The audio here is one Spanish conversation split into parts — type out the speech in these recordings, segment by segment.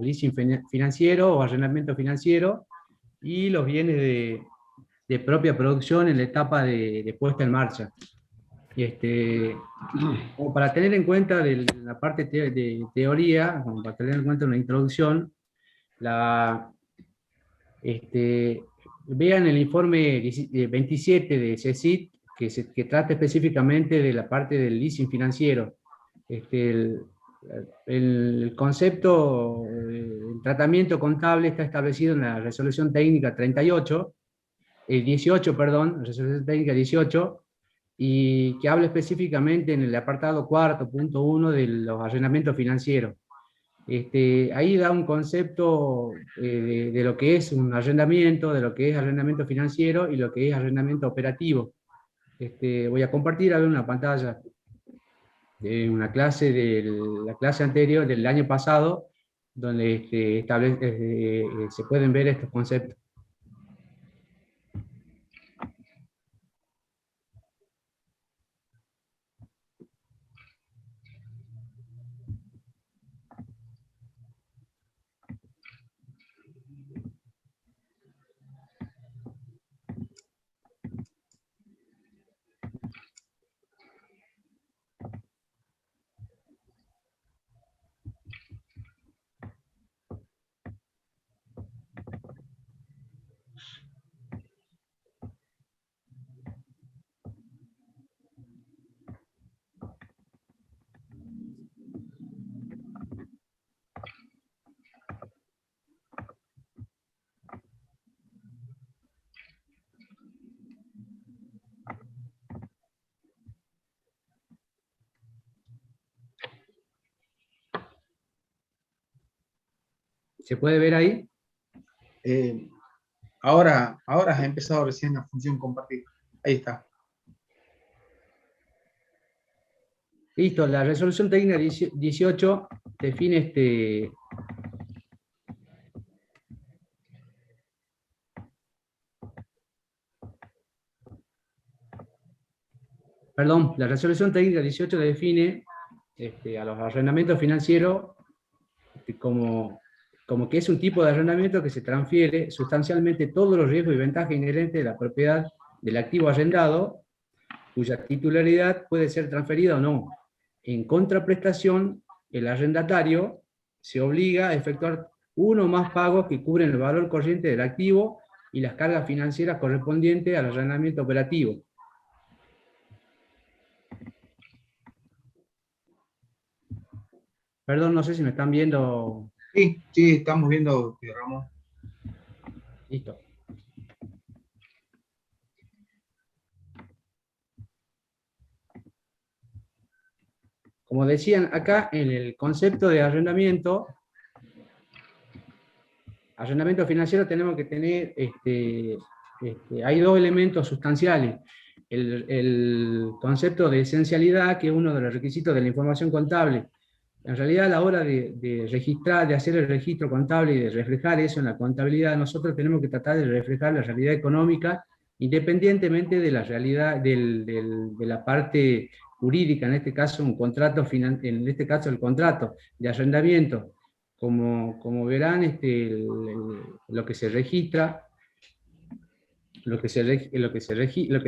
leasing financiero o arrendamiento financiero y los bienes de propia producción en la etapa de puesta en marcha. Como para tener en cuenta de la parte de teoría, como para tener en cuenta una introducción, vean el informe 27 de CECIT, que trata específicamente de la parte del leasing financiero. El concepto, el tratamiento contable está establecido en la resolución técnica 18, perdón, resolución técnica 18, y que habla específicamente en el apartado cuarto, punto 1, de los arrendamientos financieros. Ahí da un concepto de lo que es un arrendamiento, de lo que es arrendamiento financiero y lo que es arrendamiento operativo. Voy a compartir ahora una pantalla de una clase de la clase anterior del año pasado, donde se pueden ver estos conceptos. ¿Se puede ver ahí? Ahora has empezado recién la función compartir. Ahí está. Listo, la resolución técnica 18 define Perdón, la resolución técnica 18 define a los arrendamientos financieros como que es un tipo de arrendamiento que se transfiere sustancialmente todos los riesgos y ventajas inherentes de la propiedad del activo arrendado, cuya titularidad puede ser transferida o no. En contraprestación, el arrendatario se obliga a efectuar uno o más pagos que cubren el valor corriente del activo y las cargas financieras correspondientes al arrendamiento operativo. Perdón, no sé si me están viendo. Sí, estamos viendo, Ramón. Listo. Como decían acá, en el concepto de arrendamiento financiero tenemos que tener, hay dos elementos sustanciales. El concepto de esencialidad, que es uno de los requisitos de la información contable. En realidad, a la hora de registrar, de hacer el registro contable y de reflejar eso en la contabilidad, nosotros tenemos que tratar de reflejar la realidad económica, independientemente de la realidad, de la parte jurídica, en este caso un contrato, en este caso el contrato de arrendamiento. Como verán, lo que se registra, lo que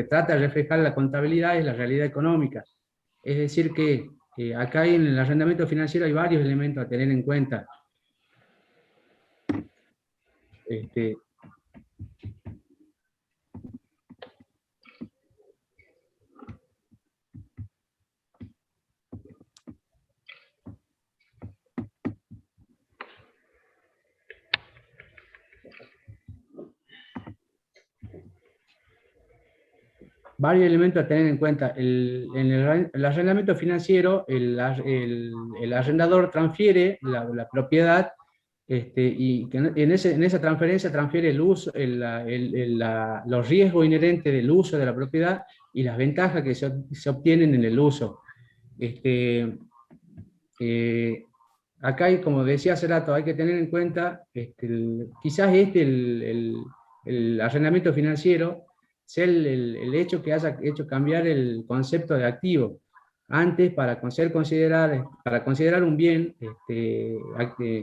trata de reflejar la contabilidad es la realidad económica. Es decir que acá en el arrendamiento financiero hay varios elementos a tener en cuenta. Varios elementos a tener en cuenta. En el arrendamiento financiero, el arrendador transfiere la propiedad y que en esa transferencia transfiere el uso, los riesgos inherentes del uso de la propiedad y las ventajas que se obtienen en el uso. Acá, como decía hace rato, hay que tener en cuenta, quizás el arrendamiento financiero sea el hecho que haya hecho cambiar el concepto de activo. Antes, para considerar un bien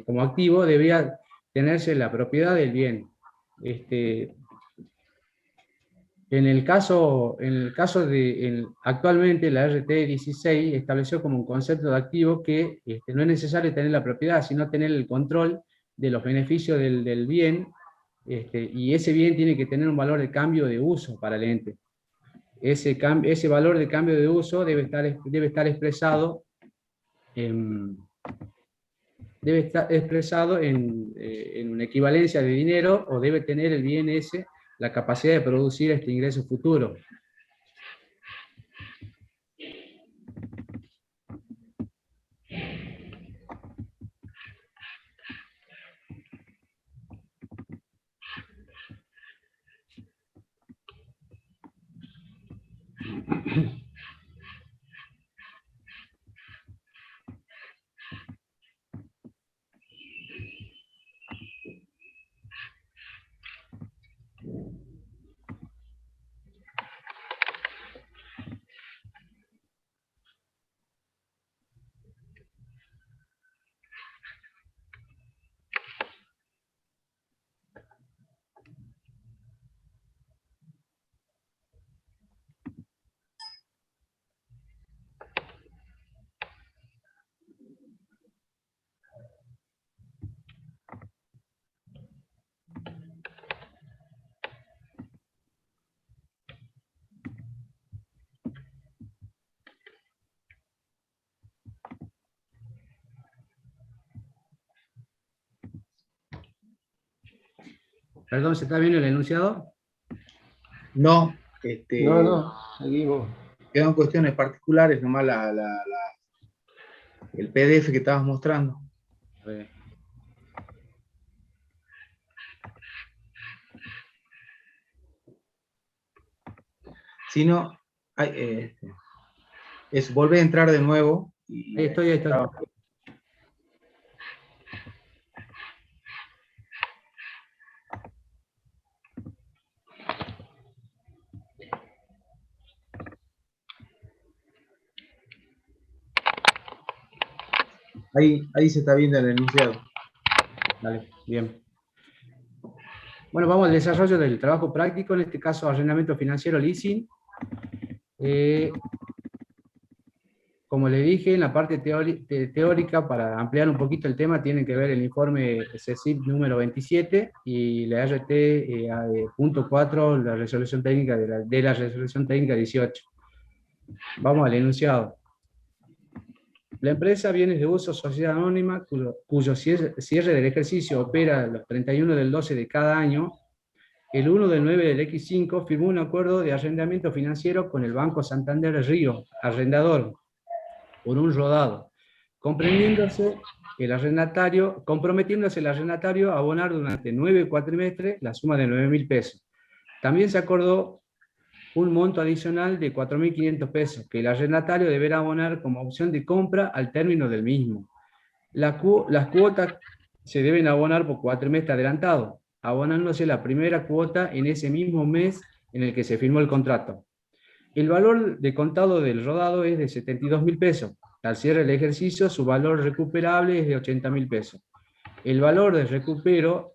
como activo, debía tenerse la propiedad del bien. Actualmente la RT 16 estableció como un concepto de activo que no es necesario tener la propiedad, sino tener el control de los beneficios del bien, y ese bien tiene que tener un valor de cambio de uso para el ente. Ese valor de cambio de uso debe estar expresado en una equivalencia de dinero, o debe tener el bien ese la capacidad de producir este ingreso futuro. Perdón, ¿se está viendo el enunciado? No, No, seguimos. quedan cuestiones particulares, nomás el PDF que estabas mostrando. A ver. Si no, es volver a entrar de nuevo. Ahí estoy. Ahí se está viendo el enunciado. Vale, bien. Bueno, vamos al desarrollo del trabajo práctico, en este caso arrendamiento financiero, leasing. Como le dije, en la parte teórica, para ampliar un poquito el tema, tienen que ver el informe CECIP número 27 y la RT punto 4, la resolución técnica de la resolución técnica 18. Vamos al enunciado. La empresa Bienes de Uso Sociedad Anónima, cuyo cierre del ejercicio opera los 31 del 12 de cada año, el 1 del 9 del X5 firmó un acuerdo de arrendamiento financiero con el Banco Santander Río, arrendador, por un rodado, comprometiéndose el arrendatario a abonar durante 9 cuatrimestres la suma de 9.000 pesos. También se acordó un monto adicional de 4.500 pesos, que el arrendatario deberá abonar como opción de compra al término del mismo. Las cuotas se deben abonar por cuatrimestre adelantado, abonándose la primera cuota en ese mismo mes en el que se firmó el contrato. El valor de contado del rodado es de 72.000 pesos. Al cierre del ejercicio, su valor recuperable es de 80.000 pesos. El valor del recupero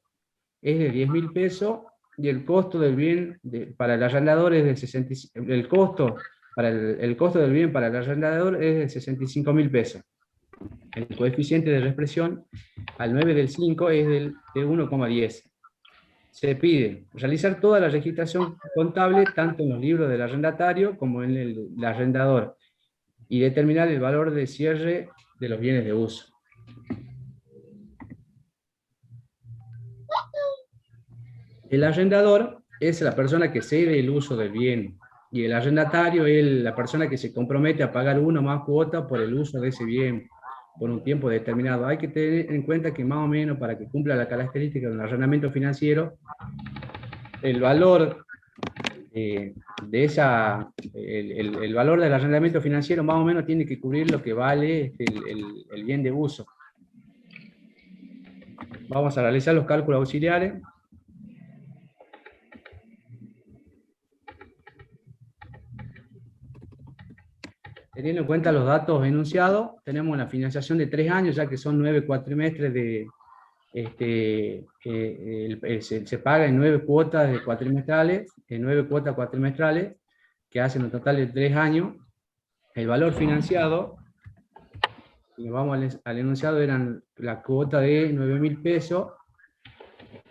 es de 10.000 pesos y el costo del bien para el arrendador es de 65. El costo del bien para el arrendador es de 65.000 pesos. El coeficiente de reexpresión al 9 del 5 es de 1,10. Se pide realizar toda la registración contable, tanto en los libros del arrendatario como en el arrendador, y determinar el valor de cierre de los bienes de uso. El arrendador es la persona que cede el uso del bien, y el arrendatario es la persona que se compromete a pagar una o más cuota por el uso de ese bien por un tiempo determinado. Hay que tener en cuenta que más o menos, para que cumpla la característica del arrendamiento financiero, el valor el valor del arrendamiento financiero más o menos tiene que cubrir lo que vale el bien de uso. Vamos a realizar los cálculos auxiliares. Teniendo en cuenta los datos enunciados, tenemos una financiación de 3 años, ya que son 9 cuatrimestres de, se paga en 9 cuotas de cuatrimestrales, en 9 cuotas cuatrimestrales, que hacen un total de 3 años. El valor financiado, si nos vamos al enunciado, eran la cuota de 9.000 pesos,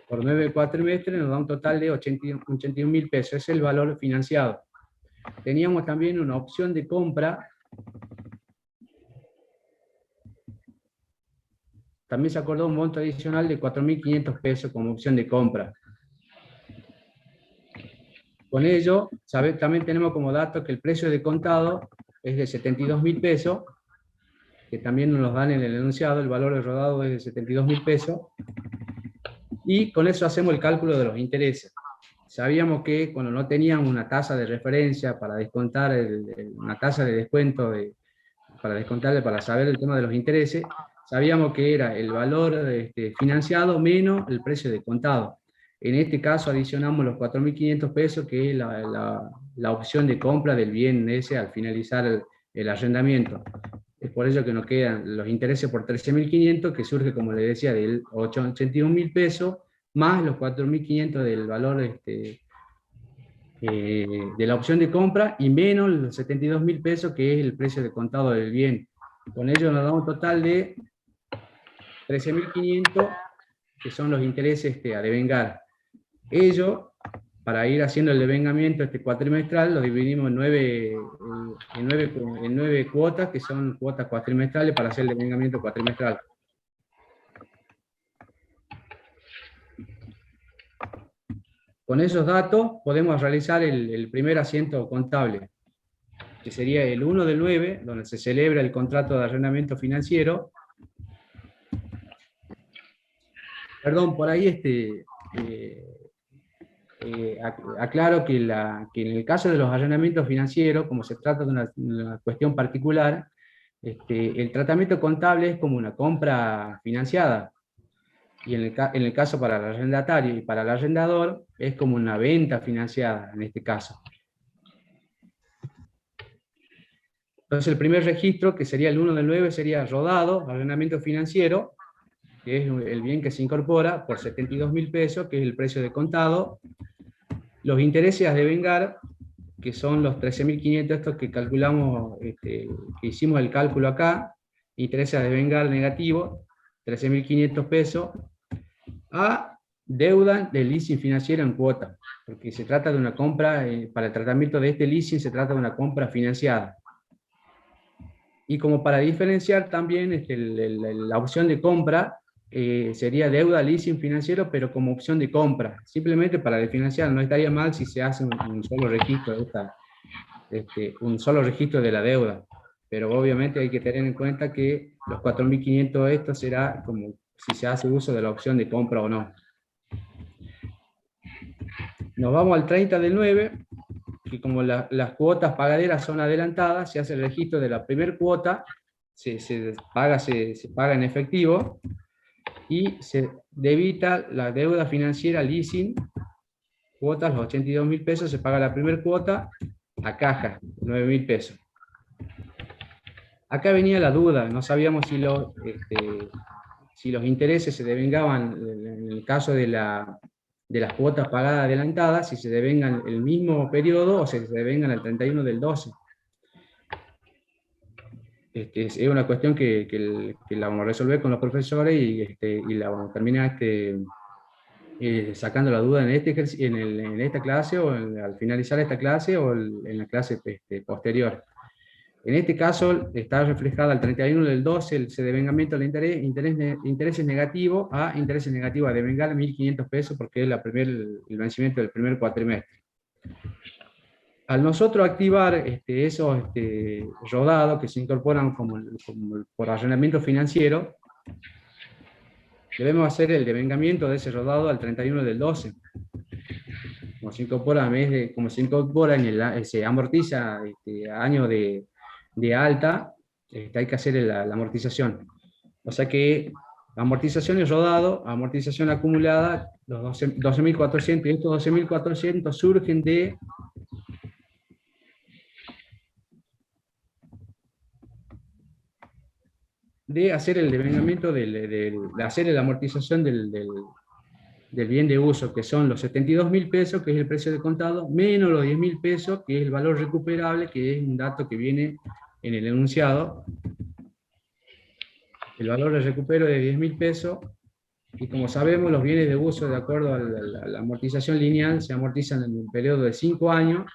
por 9 cuatrimestres nos da un total de 81.000 pesos, ese es el valor financiado. Teníamos también una opción de compra. También se acordó un monto adicional de 4.500 pesos como opción de compra. Con ello, también tenemos como dato que el precio de contado es de 72.000 pesos, que también nos dan en el enunciado, el valor de rodado es de 72.000 pesos, y con eso hacemos el cálculo de los intereses. Sabíamos que cuando no teníamos una tasa de referencia para descontar, una tasa de descuento para descontarle, para saber el tema de los intereses, sabíamos que era el valor financiado menos el precio de contado. En este caso adicionamos los 4.500 pesos, que es la opción de compra del bien ese al finalizar el arrendamiento. Es por ello que nos quedan los intereses por 13.500, que surge, como les decía, del 81.000 pesos, más los 4.500 del valor de la opción de compra, y menos los 72.000 pesos, que es el precio de contado del bien. Con ello nos da un total de 13.500, que son los intereses a devengar. Ello, para ir haciendo el devengamiento cuatrimestral, lo dividimos en 9 cuotas, que son cuotas cuatrimestrales, para hacer el devengamiento cuatrimestral. Con esos datos podemos realizar el primer asiento contable, que sería el 1 del 9, donde se celebra el contrato de arrendamiento financiero. Perdón, por ahí aclaro que en el caso de los arrendamientos financieros, como se trata de una cuestión particular, el tratamiento contable es como una compra financiada, y en el caso para el arrendatario y para el arrendador es como una venta financiada en este caso. Entonces el primer registro, que sería el 1 del 9, sería rodado, arrendamiento financiero, que es el bien que se incorpora por 72.000 pesos, que es el precio de contado. Los intereses a devengar, que son los 13.500, estos que calculamos, que hicimos el cálculo acá, intereses a devengar negativo, 13.500 pesos, a deuda de leasing financiero en cuota, porque se trata de una compra, para el tratamiento de este leasing se trata de una compra financiada. Y como para diferenciar también la opción de compra, sería deuda leasing financiero, pero como opción de compra, simplemente para diferenciar. No estaría mal si se hace un solo registro un solo registro de la deuda, pero obviamente hay que tener en cuenta que los 4.500 esto será como si se hace uso de la opción de compra o no. Nos vamos al 30 del 9, que como las cuotas pagaderas son adelantadas, se hace el registro de la primera cuota, se paga en efectivo, y se debita la deuda financiera leasing, cuotas, los 82.000 pesos, se paga la primera cuota a caja, 9.000 pesos. Acá venía la duda, no sabíamos si los intereses se devengaban, en el caso de las cuotas pagadas adelantadas, si se devengan el mismo periodo o si se devengan el 31 del 12. Es una cuestión que la vamos a resolver con los profesores y la vamos a terminar sacando la duda en esta clase, o al finalizar esta clase, o en la clase posterior. En este caso está reflejada al 31 del 12 el devengamiento del intereses negativos a intereses negativos a devengar 1.500 pesos, porque es el vencimiento del primer cuatrimestre. Al nosotros activar esos rodados que se incorporan como por arrendamiento financiero, debemos hacer el devengamiento de ese rodado al 31 del 12. Como se incorpora se amortiza año de alta, hay que hacer la amortización. O sea que amortización y rodado, amortización acumulada, los 12.400, y estos 12.400 surgen de hacer el devengamiento, de hacer la amortización del bien de uso, que son los 72.000 pesos, que es el precio de contado, menos los 10.000 pesos, que es el valor recuperable, que es un dato que viene en el enunciado. El valor de recupero de 10.000 pesos, y como sabemos, los bienes de uso, de acuerdo a la amortización lineal, se amortizan en un periodo de 5 años.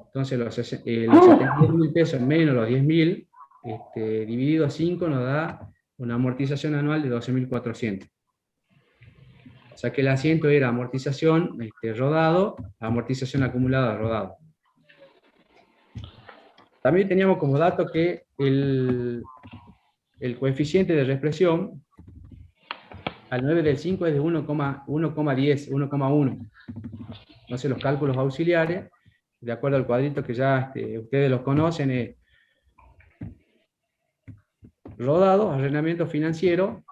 Entonces los 72.000 pesos menos los 10.000, dividido a 5, nos da una amortización anual de 12.400. O sea que el asiento era amortización rodado, amortización acumulada rodado. También teníamos como dato que el coeficiente de reexpresión al 9 del 5 es de 1,10, 1,1. Entonces los cálculos auxiliares, de acuerdo al cuadrito que ya ustedes los conocen, es rodado, arrendamiento financiero,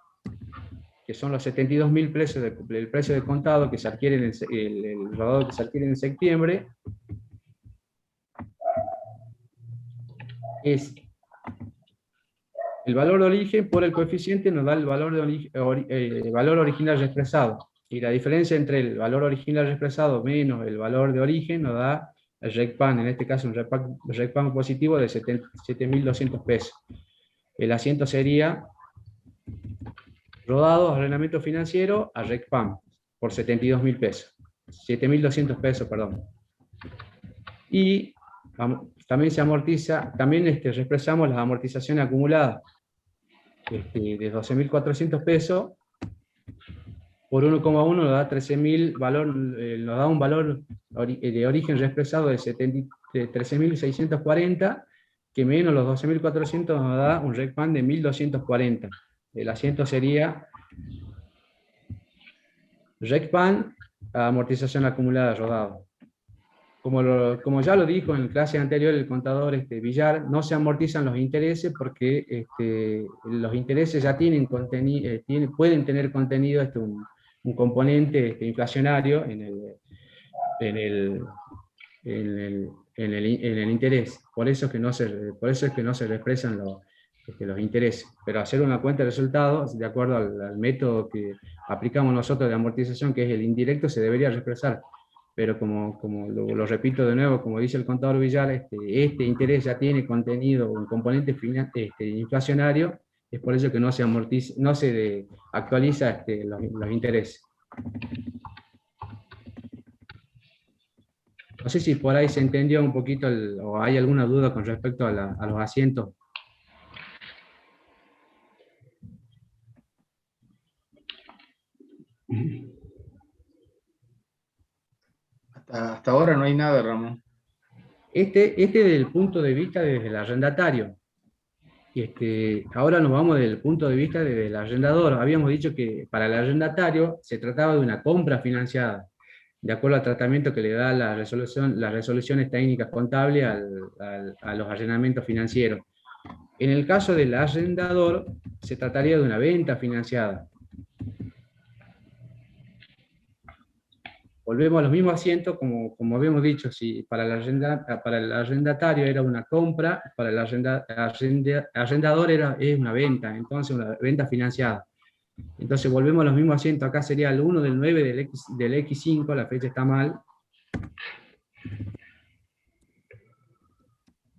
que son los 72.000 pesos del precio de contado que se adquiere el rodado que se adquiere en septiembre, es el valor de origen por el coeficiente, nos da el valor, valor original expresado. Y la diferencia entre el valor original expresado menos el valor de origen nos da el RECPAN, en este caso un RECPAN positivo de 7.200 pesos. El asiento sería rodado, arrendamiento financiero, a RECPAN, por 72.000 pesos. 7.200 pesos, perdón. Y también se amortiza, también expresamos las amortizaciones acumuladas de 12.400 pesos por 1,1 nos da 13.000 valor, nos da un valor de origen reexpresado de 13.640, que menos los 12.400 nos da un RECPAN de 1.240. El asiento sería RECPAN a amortización acumulada rodado. Como ya lo dijo en clase anterior el contador Villar, no se amortizan los intereses porque los intereses ya tienen pueden tener contenido un componente en el interés. Por eso es que no se expresan los intereses. Pero hacer una cuenta de resultados, de acuerdo al método que aplicamos nosotros de amortización, que es el indirecto, se debería expresar. Pero como lo repito de nuevo, como dice el contador Villar, este interés ya tiene contenido, un componente inflacionario, es por eso que no se amortiza, no se actualiza los intereses. No sé si por ahí se entendió un poquito, o hay alguna duda con respecto a los asientos. Hasta ahora no hay nada, Ramón. Desde el punto de vista desde el arrendatario. Ahora nos vamos desde el punto de vista del arrendador. Habíamos dicho que para el arrendatario se trataba de una compra financiada, de acuerdo al tratamiento que le da las resoluciones técnicas contables a los arrendamientos financieros. En el caso del arrendador, se trataría de una venta financiada. Volvemos a los mismos asientos, como habíamos dicho, si para el arrendatario era una compra, para el arrendador es una venta, entonces una venta financiada. Entonces volvemos a los mismos asientos, acá sería el 1 del 9 del X5, la fecha está mal.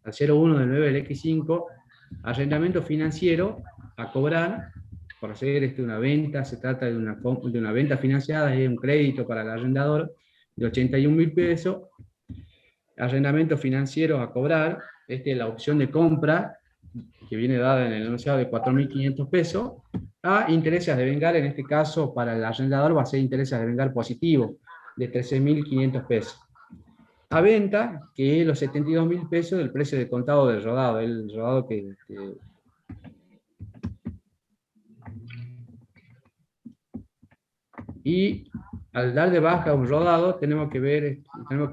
Al 01 del 9 del X5, arrendamiento financiero a cobrar por hacer una venta, se trata de una venta financiada, es un crédito para el arrendador de 81.000 pesos, arrendamiento financiero a cobrar, esta es la opción de compra, que viene dada en el enunciado de 4.500 pesos, a intereses a devengar, en este caso para el arrendador va a ser intereses a devengar positivo, de 13.500 pesos. A venta, que es los 72.000 pesos del precio de contado del rodado, el rodado que y al dar de baja un rodado tenemos que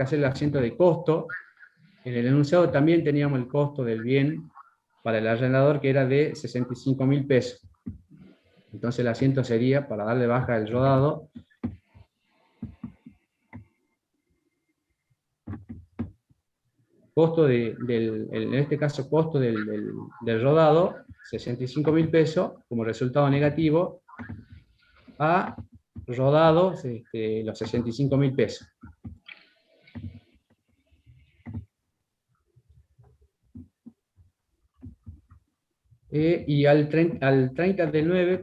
hacer el asiento de costo. En el enunciado también teníamos el costo del bien para el arrendador, que era de 65.000 pesos. Entonces el asiento sería, para darle baja el rodado, costo en este caso costo del rodado, 65.000 pesos como resultado negativo, a rodados los 65.000 pesos. Y al 30 del 9,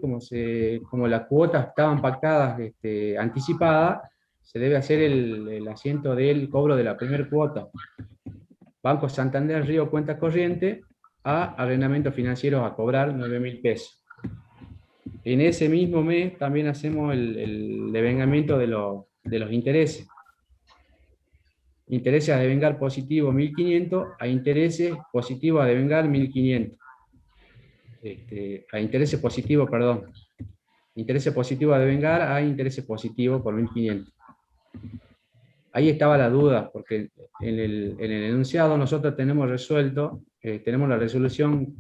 como las cuotas estaban pactadas anticipadas, se debe hacer el asiento del cobro de la primera cuota. Banco Santander Río Cuenta Corriente a arrendamiento financiero a cobrar 9.000 pesos. En ese mismo mes también hacemos el devengamiento de los intereses. Intereses a devengar positivo 1.500 a intereses positivos a devengar 1.500. A intereses positivos, perdón. Intereses positivos a devengar a intereses positivos por 1.500. Ahí estaba la duda, porque en el enunciado nosotros tenemos resuelto, tenemos la resolución,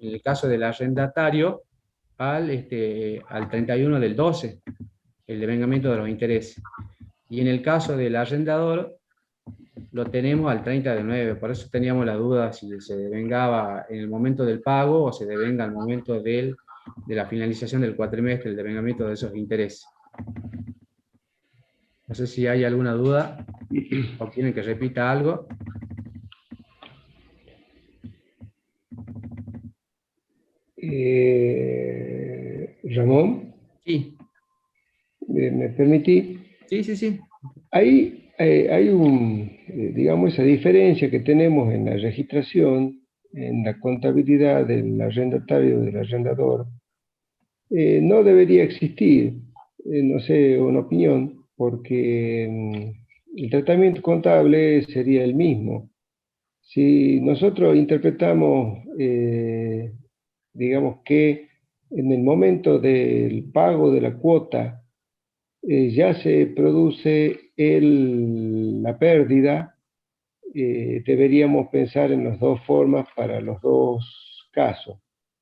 en el caso del arrendatario, al 31 del 12, el devengamiento de los intereses. Y en el caso del arrendador, lo tenemos al 30 del 9, por eso teníamos la duda si se devengaba en el momento del pago o se devenga al momento de la finalización del cuatrimestre, el devengamiento de esos intereses. No sé si hay alguna duda o quieren que repita algo. Ramón, Sí, ¿me permití? sí, sí, sí. Ahí hay digamos, esa diferencia que tenemos en la registración, en la contabilidad del arrendatario y del arrendador, no debería existir, no sé, una opinión, porque el tratamiento contable sería el mismo. Si nosotros interpretamos, digamos que en el momento del pago de la cuota ya se produce la pérdida, deberíamos pensar en las dos formas para los dos casos,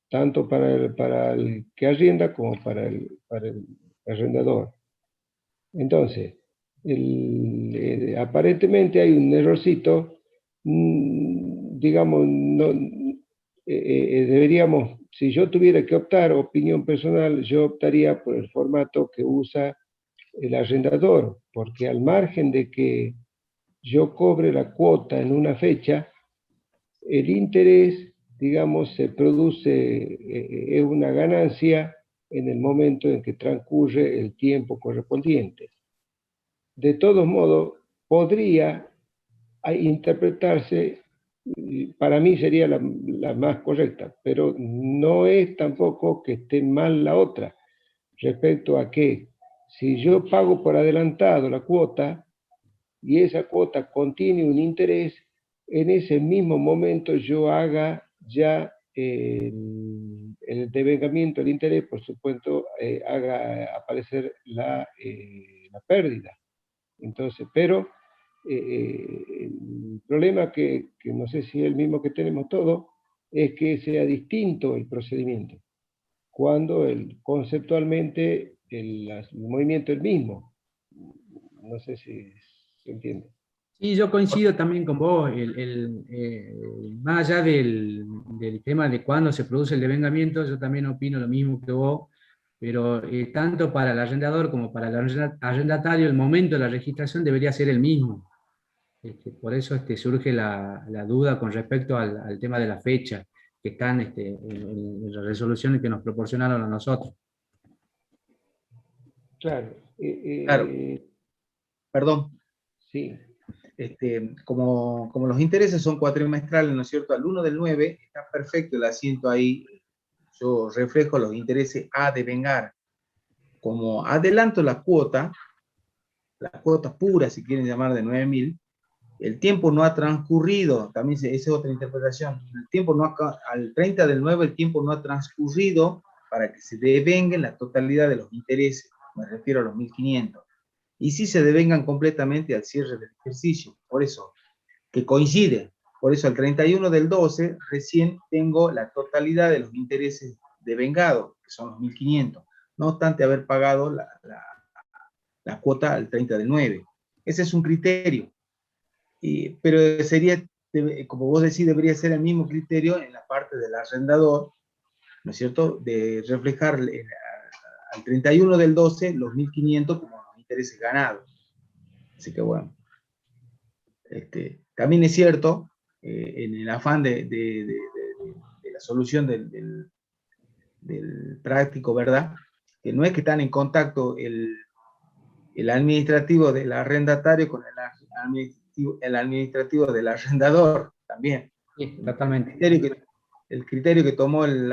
tanto para el que arrienda como para el arrendador. Entonces, aparentemente hay un errorcito, digamos, no, deberíamos, si yo tuviera que optar, opinión personal, yo optaría por el formato que usa el arrendador, porque al margen de que yo cobre la cuota en una fecha, el interés, digamos, se produce, es una ganancia en el momento en que transcurre el tiempo correspondiente. De todos modos, podría interpretarse, para mí sería la más correcta, pero no es tampoco que esté mal la otra, respecto a que si yo pago por adelantado la cuota y esa cuota contiene un interés, en ese mismo momento yo haga ya el devengamiento del interés, por supuesto, haga aparecer la pérdida. Entonces, pero el problema que no sé si es el mismo que tenemos todos, es que sea distinto el procedimiento, cuando conceptualmente el movimiento es el mismo. No sé si se entiende. Sí, yo coincido también con vos, más allá del tema de cuándo se produce el devengamiento, yo también opino lo mismo que vos, pero tanto para el arrendador como para el arrendatario, el momento de la registración debería ser el mismo. Por eso surge la duda con respecto al tema de la fecha, que están en las resoluciones que nos proporcionaron a nosotros. Claro. Claro. Perdón. Sí. Como los intereses son cuatrimestrales, ¿no es cierto? Al 1 del 9 está perfecto el asiento ahí. Yo reflejo los intereses a devengar. Como adelanto la cuota pura, si quieren llamar, de 9.000, el tiempo no ha transcurrido, también esa es otra interpretación, el tiempo no al 30 del 9 el tiempo no ha transcurrido para que se devenguen la totalidad de los intereses, me refiero a los 1.500, y sí se devengan completamente al cierre del ejercicio, por eso, que coincide, por eso al 31 del 12 recién tengo la totalidad de los intereses devengados, que son los 1.500, no obstante haber pagado la cuota al 30 del 9. Ese es un criterio. Pero sería, como vos decís, debería ser el mismo criterio en la parte del arrendador, ¿no es cierto?, de reflejar al 31 del 12 los 1.500 como los intereses ganados. Así que bueno, también es cierto, en el afán de la solución del práctico, ¿verdad?, que no es que están en contacto el administrativo del arrendatario con el administrativo del arrendador también. Sí, totalmente. El criterio que tomó el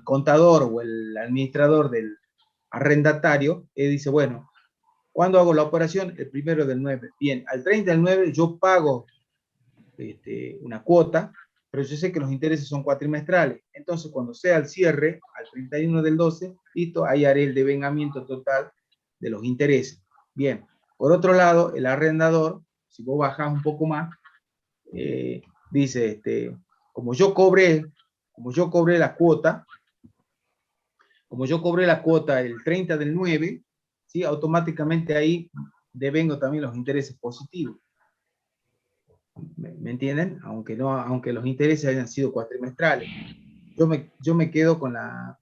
contador o el administrador del arrendatario, dice, bueno, ¿cuándo hago la operación? El 1 del 9. Bien, al 30 del 9 yo pago una cuota, pero yo sé que los intereses son cuatrimestrales. Entonces, cuando sea el cierre, al 31 del 12, listo, ahí haré el devengamiento total de los intereses. Bien, por otro lado, el arrendador, si vos bajás un poco más, dice, como yo cobré la cuota, el 30 del 9, ¿sí?, automáticamente ahí devengo también los intereses positivos. ¿Me entienden? Aunque los intereses hayan sido cuatrimestrales. Yo me quedo con la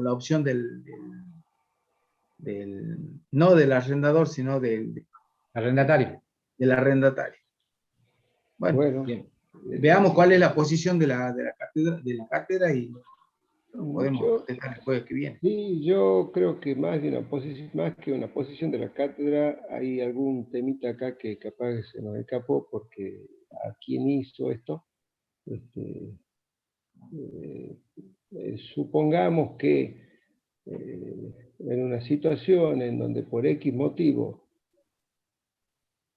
opción no del arrendador, sino del Arrendatario. arrendatario. Bueno, bien. Veamos cuál es la posición de la cátedra y lo podemos contestar el jueves que viene. Sí, yo creo que más que una posición de la cátedra, hay algún temita acá que capaz se nos escapó, porque a quien hizo esto, supongamos que en una situación en donde por X motivo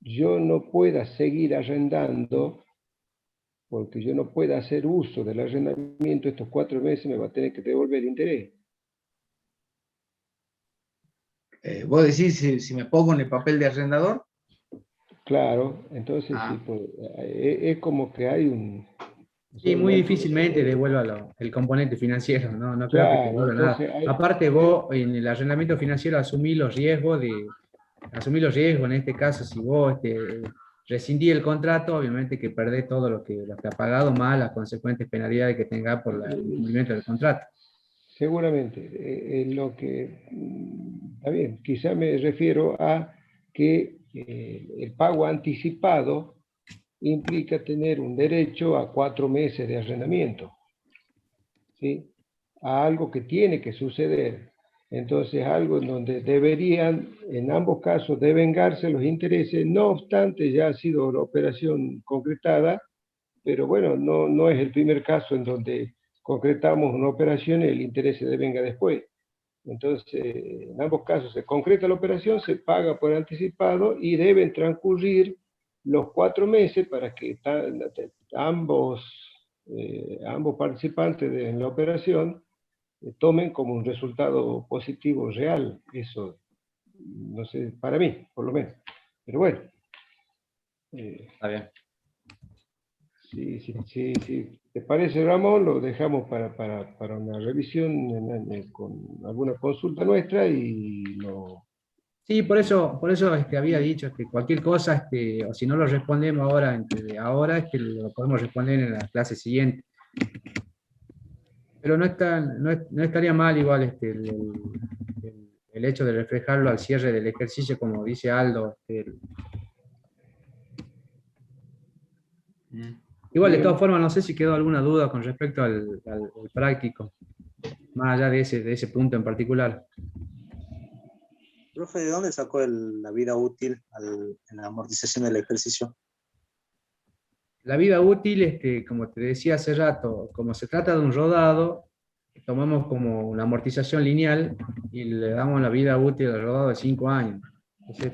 yo no pueda seguir arrendando, porque yo no pueda hacer uso del arrendamiento, estos 4 meses me va a tener que devolver el interés. ¿Vos decís si me pongo en el papel de arrendador? Claro, entonces sí, pues, es como que hay un... Sí, muy difícilmente devuelva el componente financiero, no creo que te Claro, devuelva nada. entonces Aparte vos en el arrendamiento financiero asumís los riesgos en este caso, si vos rescindís el contrato, obviamente que perdés todo lo que ha pagado, más las consecuentes penalidades que tenga por el incumplimiento del contrato. seguramente, lo que está bien, quizá me refiero a que el pago anticipado implica tener un derecho a 4 meses de arrendamiento, ¿sí?, a algo que tiene que suceder. Entonces, algo en donde deberían, en ambos casos, devengarse los intereses, no obstante ya ha sido la operación concretada, pero bueno, no es el primer caso en donde concretamos una operación y el interés se devenga después. Entonces, en ambos casos se concreta la operación, se paga por anticipado y deben transcurrir los 4 meses para que ambos participantes en la operación tomen como un resultado positivo real. Eso, no sé, para mí, por lo menos. Pero bueno. Está bien. Sí. ¿Te parece, Ramón? Lo dejamos para una revisión con alguna consulta nuestra y lo... Sí, por eso había dicho que cualquier cosa, o si no lo respondemos ahora, ahora lo podemos responder en la clase siguiente. Pero no estaría mal igual el hecho de reflejarlo al cierre del ejercicio, como dice Aldo. Igual, de todas formas, no sé si quedó alguna duda con respecto al práctico, más allá de ese punto en particular. Profe, ¿de dónde sacó la vida útil en la amortización del ejercicio? La vida útil, como te decía hace rato, como se trata de un rodado, tomamos como una amortización lineal y le damos la vida útil al rodado de 5 años. Entonces,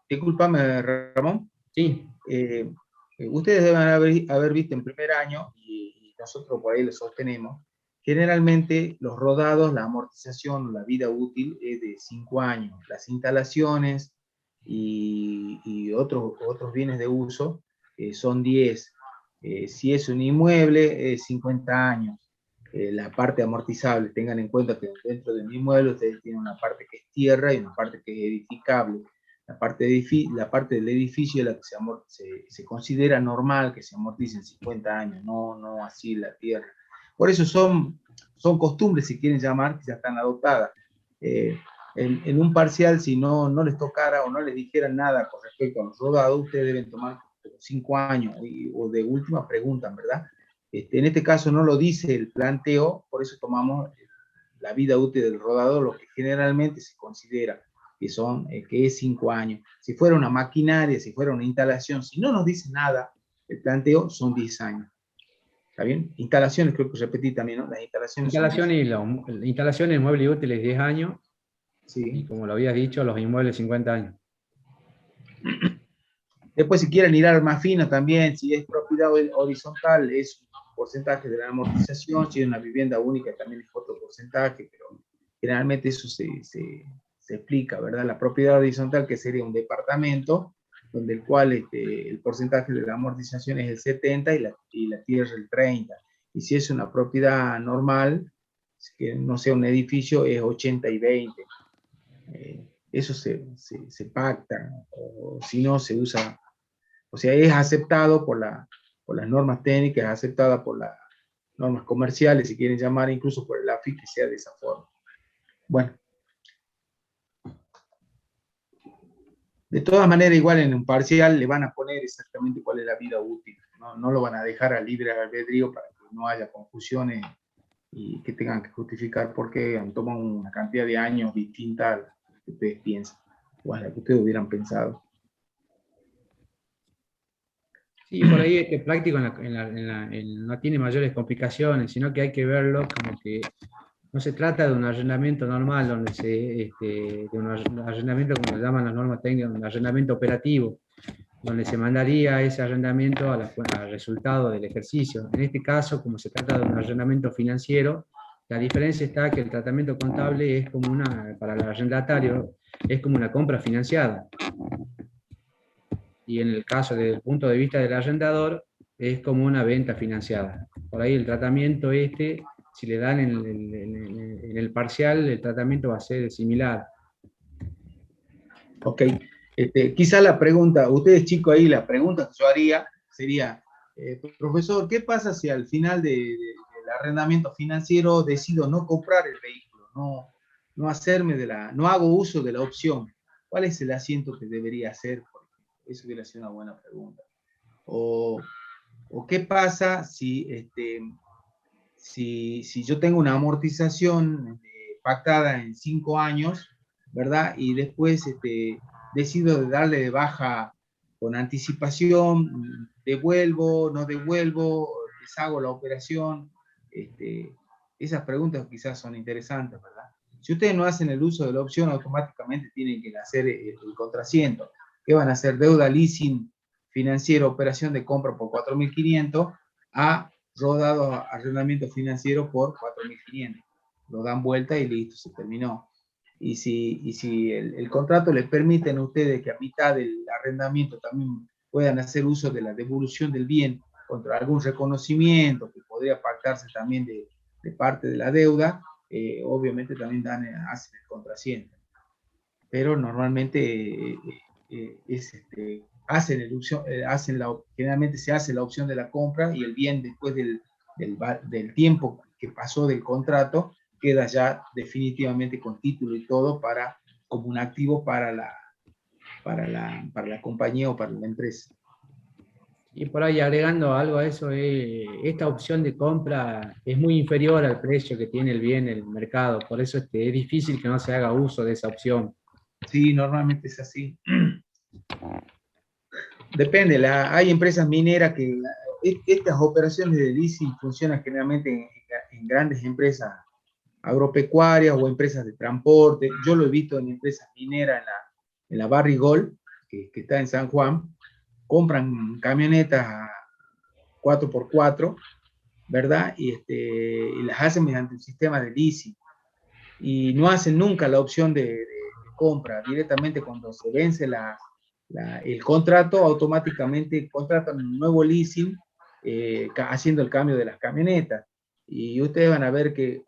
Discúlpame, Ramón. Sí. Ustedes deben haber visto en primer año, y nosotros por ahí lo sostenemos, generalmente los rodados, la amortización, la vida útil es de 5 años. Las instalaciones y otros bienes de uso son 10. Si es un inmueble, es 50 años. La parte amortizable, tengan en cuenta que dentro de un inmueble ustedes tienen una parte que es tierra y una parte que es edificable. la parte del edificio es la que se considera normal que se amortice en 50 años, no así la tierra. Por eso son costumbres, si quieren llamar, que ya están adoptadas. En un parcial, si no les tocara o no les dijeran nada con respecto a los rodados, ustedes deben tomar 5 años, o de última preguntan, ¿verdad? En este caso no lo dice el planteo, por eso tomamos la vida útil del rodado, lo que generalmente se considera que es 5 años. Si fuera una maquinaria, si fuera una instalación, si no nos dice nada, el planteo son 10 años. ¿Está bien? Instalaciones, creo que repetí también, ¿no? Las instalaciones Instalaciones, muebles y útiles 10 años, sí. Y como lo habías dicho, los inmuebles 50 años. Después, si quieren ir más fino también, si es propiedad horizontal, es un porcentaje de la amortización. Si es una vivienda única, también es otro porcentaje, pero generalmente eso se explica, ¿verdad? La propiedad horizontal, que sería un departamento, donde el cual el porcentaje de la amortización es el 70 y la tierra el 30. Y si es una propiedad normal, que no sea un edificio, es 80 y 20. Eso se pacta, o si no se usa, o sea, es aceptado por las normas técnicas, es aceptada por las normas comerciales, si quieren llamar, incluso por el AFI, que sea de esa forma. Bueno. De todas maneras, igual en un parcial le van a poner exactamente cuál es la vida útil. No lo van a dejar a libre albedrío para que no haya confusiones y que tengan que justificar por qué toman una cantidad de años distinta a la que ustedes piensan, o a la que ustedes hubieran pensado. Sí, por ahí este práctico no tiene mayores complicaciones, sino que hay que verlo como que no se trata de un arrendamiento normal, de un arrendamiento, como le llaman las normas técnicas, un arrendamiento operativo, donde se mandaría ese arrendamiento al resultado del ejercicio. En este caso, como se trata de un arrendamiento financiero, la diferencia está que el tratamiento contable es como para el arrendatario, es como una compra financiada. Y en el caso, desde el punto de vista del arrendador, es como una venta financiada. Por ahí el tratamiento si le dan en el parcial, el tratamiento va a ser similar. Ok. Quizá la pregunta, ustedes chicos ahí, la pregunta que yo haría sería, profesor, ¿qué pasa si al final del arrendamiento financiero decido no comprar el vehículo, no hago uso de la opción? ¿Cuál es el asiento que debería hacer? Eso hubiera sido una buena pregunta. O qué pasa si yo tengo una amortización pactada en 5 años, ¿verdad? Y después decido darle de baja con anticipación, devuelvo, no devuelvo, deshago la operación. Esas preguntas quizás son interesantes, ¿verdad? Si ustedes no hacen el uso de la opción, automáticamente tienen que hacer el contrasiento. ¿Qué van a hacer? Deuda, leasing financiero, operación de compra por 4.500 a rodado a arrendamiento financiero por 4.500. Lo dan vuelta y listo, se terminó. Y si el contrato les permite a ustedes que a mitad del arrendamiento también puedan hacer uso de la devolución del bien contra algún reconocimiento que podría pactarse también de parte de la deuda, obviamente también hacen el contrasiento. Pero normalmente generalmente se hace la opción de la compra y el bien después del tiempo que pasó del contrato queda ya definitivamente con título y todo como un activo para la compañía o para la empresa. Y por ahí agregando algo a eso, esta opción de compra es muy inferior al precio que tiene el bien en el mercado, por eso es difícil que no se haga uso de esa opción. Sí, normalmente es así. Depende, hay empresas mineras que estas operaciones de leasing funcionan generalmente en grandes empresas agropecuarias o empresas de transporte. Yo lo he visto en empresas mineras en la Barrigol, que está en San Juan. Compran camionetas 4x4, ¿verdad? Y las hacen mediante un sistema de leasing. Y no hacen nunca la opción de compra. Directamente cuando se vence el contrato, automáticamente contratan un nuevo leasing haciendo el cambio de las camionetas. Y ustedes van a ver que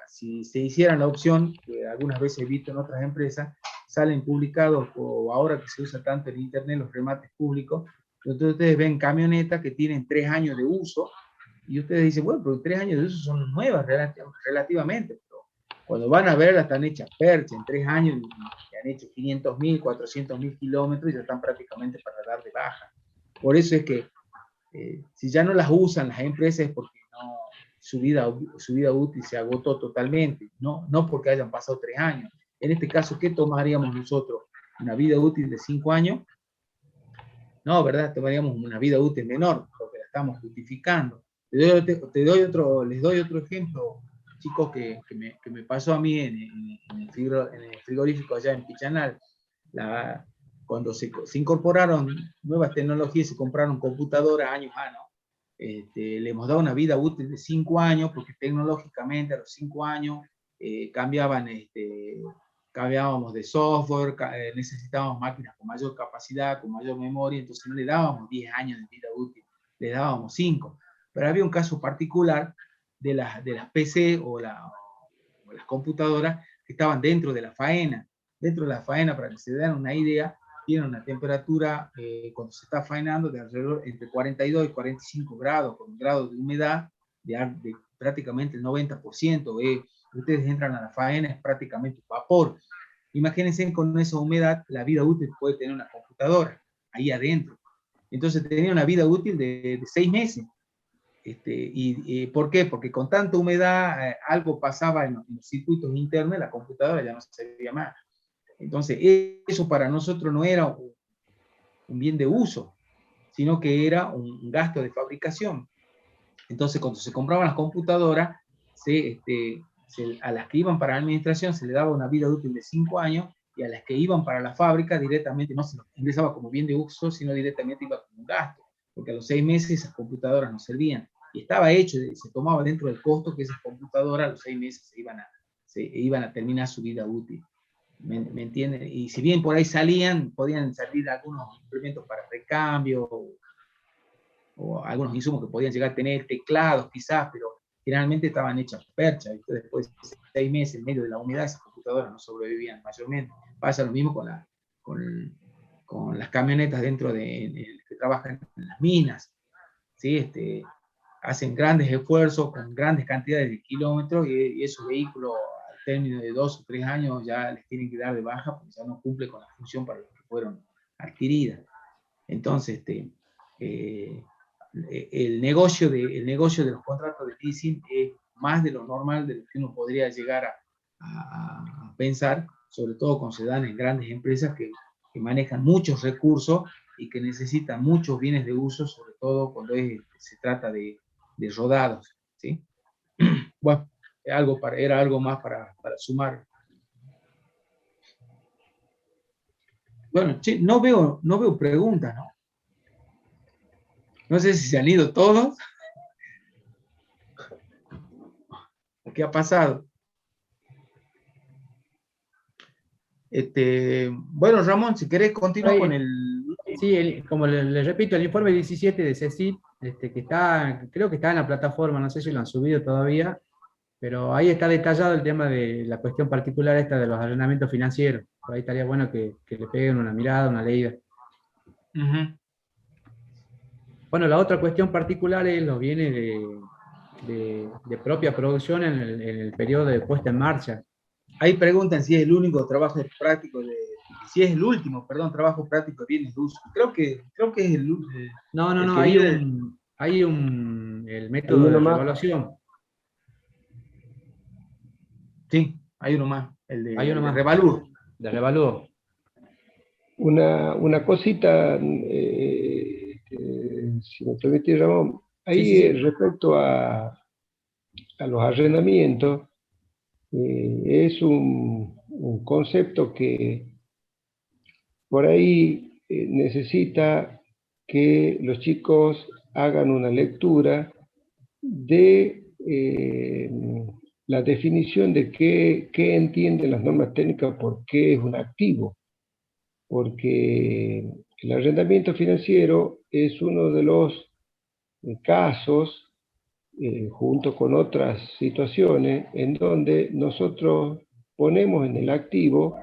si se hicieran la opción, que algunas veces he visto en otras empresas, salen publicados, o ahora que se usa tanto en internet, los remates públicos, entonces ustedes ven camionetas que tienen 3 años de uso, y ustedes dicen, bueno, pero 3 años de uso son nuevas relativamente, pero cuando van a ver, están hechas percha, en 3 años y han hecho 500.000, 400.000 kilómetros y ya están prácticamente para dar de baja. Por eso es que si ya no las usan las empresas es porque no, su vida útil se agotó totalmente, no porque hayan pasado 3 años. En este caso, ¿qué tomaríamos nosotros? ¿Una vida útil de 5 años? No, ¿verdad? Tomaríamos una vida útil menor, porque la estamos justificando. Les doy otro ejemplo, chicos, que me pasó a mí en el frigorífico allá en Pichanal. Cuando se incorporaron nuevas tecnologías, se compraron computadoras años a años, le hemos dado una vida útil de 5 años, porque tecnológicamente a los 5 años cambiábamos de software, necesitábamos máquinas con mayor capacidad, con mayor memoria, entonces no le dábamos 10 años de vida útil, le dábamos 5. Pero había un caso particular de las PC o las computadoras que estaban dentro de la faena. Dentro de la faena, para que se den una idea, tienen una temperatura cuando se está faenando de alrededor entre 42 y 45 grados, con un grado de humedad de prácticamente el 90%. Ustedes entran a la faena, es prácticamente vapor. Imagínense con esa humedad, la vida útil puede tener una computadora ahí adentro. Entonces tenía una vida útil de 6 meses. ¿Por qué? Porque con tanta humedad algo pasaba en los circuitos internos, la computadora ya no servía más. Entonces eso para nosotros no era un bien de uso, sino que era un gasto de fabricación. Entonces cuando se compraban las computadoras, a las que iban para la administración se le daba una vida útil de 5 años, y a las que iban para la fábrica directamente no se ingresaba como bien de uso, sino directamente iba como un gasto, porque a los 6 meses esas computadoras no servían. Y estaba hecho, se tomaba dentro del costo que esas computadoras a los 6 meses se iban a terminar su vida útil. ¿Me entienden? Y si bien por ahí podían salir algunos implementos para recambio, o algunos insumos que podían llegar a tener teclados quizás, pero generalmente estaban hechas percha. Después de 6 meses en medio de la humedad, esas computadoras no sobrevivían mayormente. Pasa lo mismo con las camionetas que trabajan en las minas, ¿sí? Hacen grandes esfuerzos con grandes cantidades de kilómetros, y esos vehículos al término de 2 o 3 años ya les tienen que dar de baja porque ya no cumple con la función para la que fueron adquiridas. Entonces, el negocio de los contratos de leasing es más de lo normal, de lo que uno podría llegar a pensar, sobre todo cuando se dan en grandes empresas que manejan muchos recursos y que necesitan muchos bienes de uso, sobre todo cuando se trata de rodados, ¿sí? Bueno, era algo más para sumar. Bueno, che, no veo preguntas, ¿no? No sé si se han ido todos. ¿Qué ha pasado? Bueno, Ramón, si querés, continúa con el... Sí, como le repito, el informe 17 de CECIP, creo que está en la plataforma, no sé si lo han subido todavía, pero ahí está detallado el tema de la cuestión particular esta de los arrendamientos financieros. Por ahí estaría bueno que le peguen una mirada, una leída. Bueno, la otra cuestión particular es los bienes de propia producción en el periodo de puesta en marcha. Ahí preguntan si es el único trabajo práctico si es el último, perdón, trabajo práctico de bienes de uso. Creo que es el último. No, hay el método de revaluación. Sí, hay uno más, Hay uno de más. revalúo. De revalúo. Una cosita, si me permite, Ramón, ahí Sí. Respecto a los arrendamientos, es un concepto que por ahí necesita que los chicos hagan una lectura de la definición de qué entienden las normas técnicas por qué es un activo. Porque el arrendamiento financiero es uno de los casos, junto con otras situaciones, en donde nosotros ponemos en el activo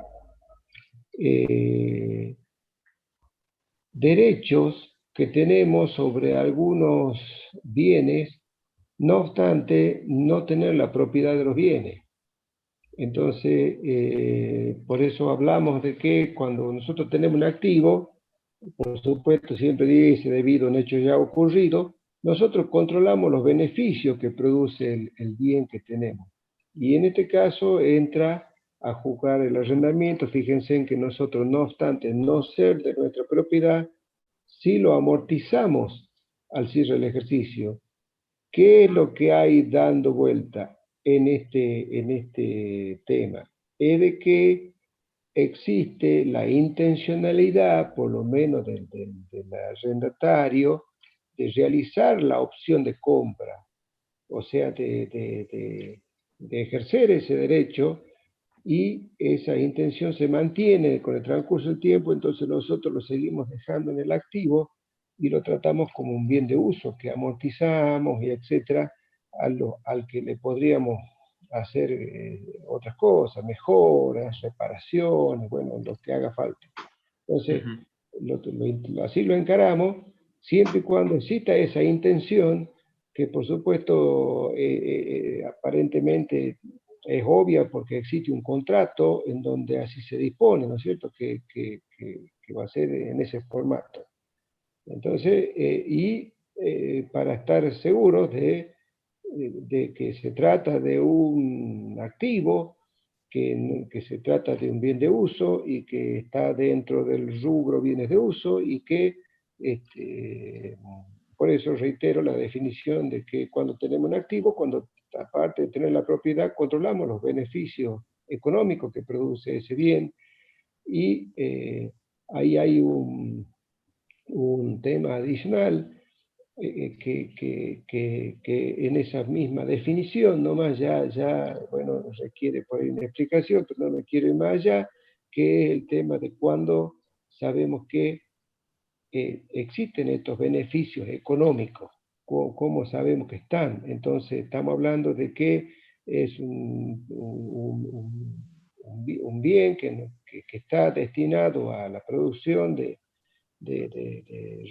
derechos que tenemos sobre algunos bienes, no obstante no tener la propiedad de los bienes. Entonces, por eso hablamos de que cuando nosotros tenemos un activo, por supuesto siempre dice debido a un hecho ya ocurrido, nosotros controlamos los beneficios que produce el bien que tenemos. Y en este caso entra a jugar el arrendamiento. Fíjense en que nosotros, no obstante no ser de nuestra propiedad, sí lo amortizamos al cierre del ejercicio. ¿Qué es lo que hay dando vuelta en este tema? Es de que existe la intencionalidad, por lo menos del arrendatario, de realizar la opción de compra, o sea, de ejercer ese derecho, y esa intención se mantiene con el transcurso del tiempo. Entonces nosotros lo seguimos dejando en el activo y lo tratamos como un bien de uso que amortizamos y etcétera, al que le podríamos hacer otras cosas, mejoras, reparaciones, bueno, lo que haga falta. Entonces, así lo encaramos, siempre y cuando exista esa intención, que por supuesto aparentemente es obvia porque existe un contrato en donde así se dispone, ¿no es cierto?, que va a ser en ese formato. Entonces, para estar seguros de que se trata de un activo, que se trata de un bien de uso y que está dentro del rubro bienes de uso, y que por eso reitero la definición de que cuando tenemos un activo, cuando aparte de tener la propiedad, controlamos los beneficios económicos que produce ese bien. Y ahí hay un tema adicional, que en esa misma definición, nomás ya bueno, requiere por ahí una explicación, pero no me quiero ir más allá, que es el tema de cuando sabemos que existen estos beneficios económicos, cómo sabemos que están. Entonces estamos hablando de que es un bien que está destinado a la producción de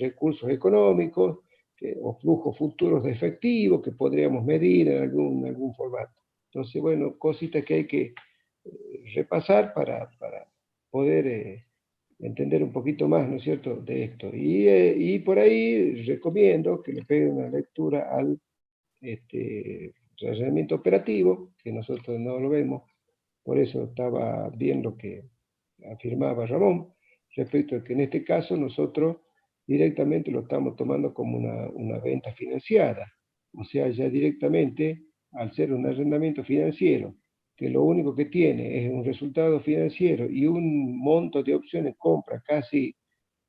recursos económicos, o flujos futuros de efectivo que podríamos medir en algún formato. Entonces, bueno, cositas que hay que repasar para poder entender un poquito más, ¿no es cierto?, de esto. Y por ahí recomiendo que le peguen una lectura al razonamiento operativo, que nosotros no lo vemos, por eso estaba bien lo que afirmaba Ramón, respecto a que en este caso nosotros directamente lo estamos tomando como una venta financiada. O sea, ya directamente, al ser un arrendamiento financiero, que lo único que tiene es un resultado financiero y un monto de opciones compra casi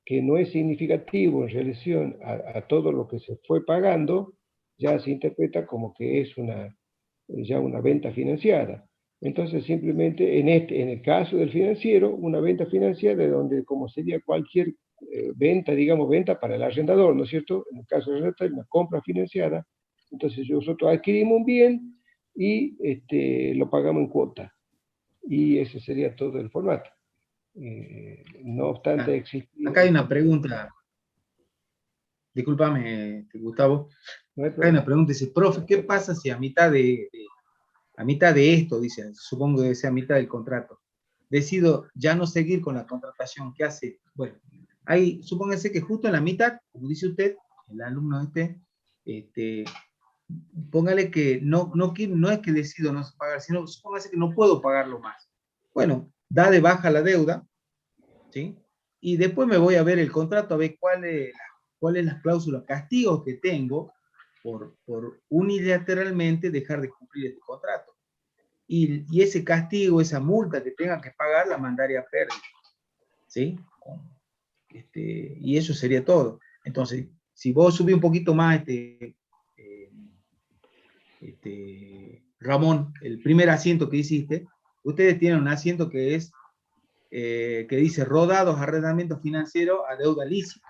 que no es significativo en relación a todo lo que se fue pagando, ya se interpreta como que es ya una venta financiada. Entonces, simplemente, en el caso del financiero, una venta financiera, donde como sería cualquier venta, digamos, venta para el arrendador, ¿no es cierto? En el caso del arrendador, una compra financiada. Entonces, nosotros adquirimos un bien y lo pagamos en cuota. Y ese sería todo el formato. No obstante, existir... Acá hay una pregunta. Discúlpame, Gustavo. No hay Acá hay problema. una pregunta, dice, profe, ¿qué pasa si a mitad de esto, dice, supongo que sea a mitad del contrato, decido ya no seguir con la contratación? ¿Qué hace? Bueno, supóngase que justo en la mitad, como dice usted, el alumno póngale que no es que decido no pagar, sino supóngase que no puedo pagarlo más. Bueno, da de baja la deuda, ¿sí? Y después me voy a ver el contrato, a ver cuál es la cláusula castigo que tengo por unilateralmente dejar de cumplir este contrato. Y ese castigo, esa multa que tenga que pagar, la mandaría a pérdida, ¿sí? Y eso sería todo. Entonces, si vos subís un poquito más, Ramón, el primer asiento que hiciste, ustedes tienen un asiento que es que dice rodados arrendamientos financieros a deuda lícita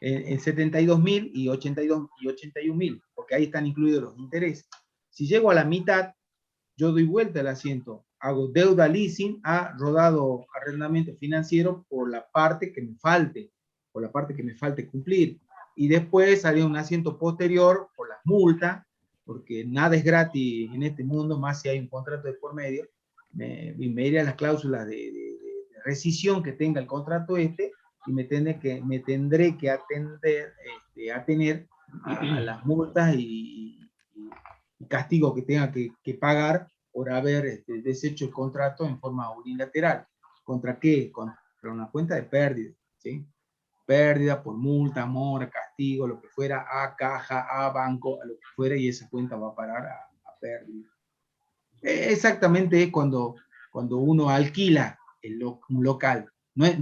en 72.000 y 81.000, porque ahí están incluidos los intereses. Si llego a la mitad, yo doy vuelta al asiento hago deuda leasing a rodado arrendamiento financiero por la parte que me falte, por la parte que me falte cumplir. Y después haría un asiento posterior por las multas, porque nada es gratis en este mundo, más si hay un contrato de por medio. Me iría a las cláusulas de rescisión que tenga el contrato y me tendré que atener a las multas y castigo que tenga que pagar por haber deshecho el contrato en forma unilateral. ¿Contra qué? Contra una cuenta de pérdida, ¿sí? Pérdida por multa, mora, castigo, lo que fuera, a caja, a banco, a lo que fuera, y esa cuenta va a parar a pérdida. Exactamente es cuando uno alquila un local.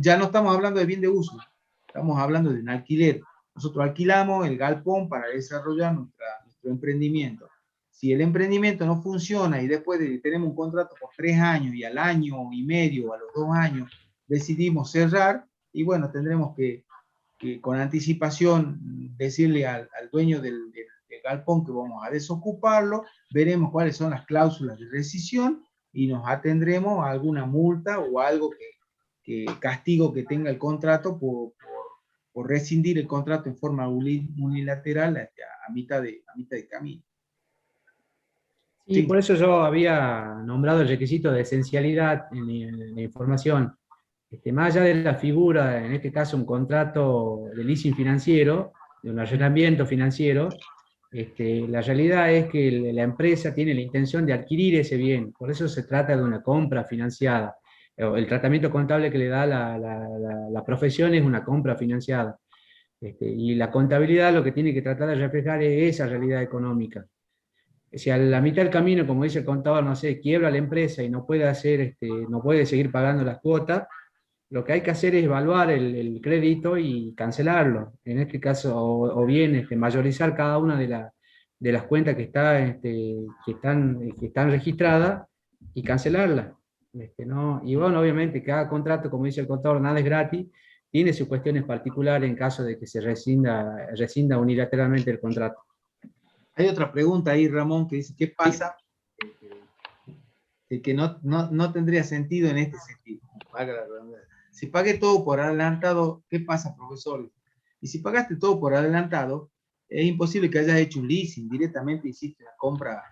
Ya no estamos hablando de bien de uso, estamos hablando de un alquiler. Nosotros alquilamos el galpón para desarrollar nuestro emprendimiento. Si el emprendimiento no funciona y después tenemos un contrato por 3 años y al año y medio o a los 2 años decidimos cerrar, y bueno, tendremos que con anticipación decirle al dueño del galpón que vamos a desocuparlo, veremos cuáles son las cláusulas de rescisión y nos atendremos a alguna multa o algo que castigo que tenga el contrato por rescindir el contrato en forma unilateral a mitad de camino. Y Sí. por eso yo había nombrado el requisito de esencialidad en la información. Más allá de la figura, en este caso un contrato de leasing financiero, de un arrendamiento financiero, la realidad es que la empresa tiene la intención de adquirir ese bien, por eso se trata de una compra financiada. El tratamiento contable que le da la profesión es una compra financiada. Y la contabilidad lo que tiene que tratar de reflejar es esa realidad económica. Si a la mitad del camino, como dice el contador, no sé, quiebra la empresa y no puede no puede seguir pagando las cuotas, lo que hay que hacer es evaluar el crédito y cancelarlo. En este caso, o bien mayorizar cada una de las cuentas que están registradas y cancelarlas. ¿No? Y bueno, obviamente cada contrato, como dice el contador, nada es gratis, tiene sus cuestiones particulares en caso de que se rescinda unilateralmente el contrato. Hay otra pregunta ahí, Ramón, que dice, ¿qué pasa? Que no tendría sentido en este sentido. Si pagué todo por adelantado, ¿qué pasa, profesor? Y si pagaste todo por adelantado, es imposible que hayas hecho un leasing, directamente hiciste una compra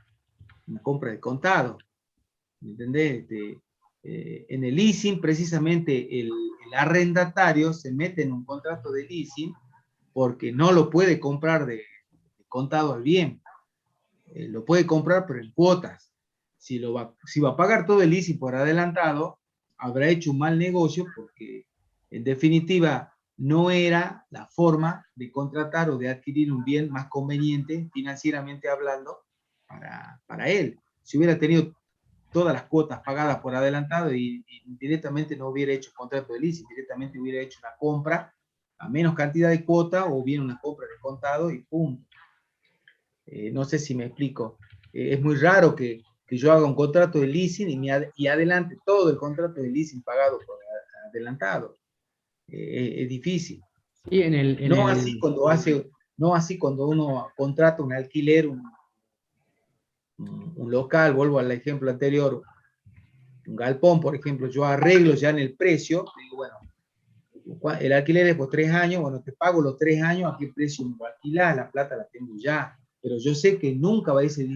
de contado. ¿Me entendés? En el leasing, precisamente, el arrendatario se mete en un contrato de leasing porque no lo puede comprar de contado al bien. Lo puede comprar, pero en cuotas. Si va a pagar todo el leasing por adelantado, habrá hecho un mal negocio porque, en definitiva, no era la forma de contratar o de adquirir un bien más conveniente, financieramente hablando, para él. Si hubiera tenido todas las cuotas pagadas por adelantado y directamente no hubiera hecho contrato de leasing, directamente hubiera hecho una compra a menos cantidad de cuota o bien una compra de contado y punto. No sé si me explico. Es muy raro que yo haga un contrato de leasing y adelante todo el contrato de leasing pagado por adelantado. Es difícil. Sí, no así cuando uno contrata un alquiler, un local, vuelvo al ejemplo anterior, un galpón, por ejemplo, yo arreglo ya en el precio, digo, bueno, el alquiler es por 3 años, bueno, te pago los 3 años, ¿a qué precio me lo alquilas? La plata la tengo ya, pero yo sé que nunca ese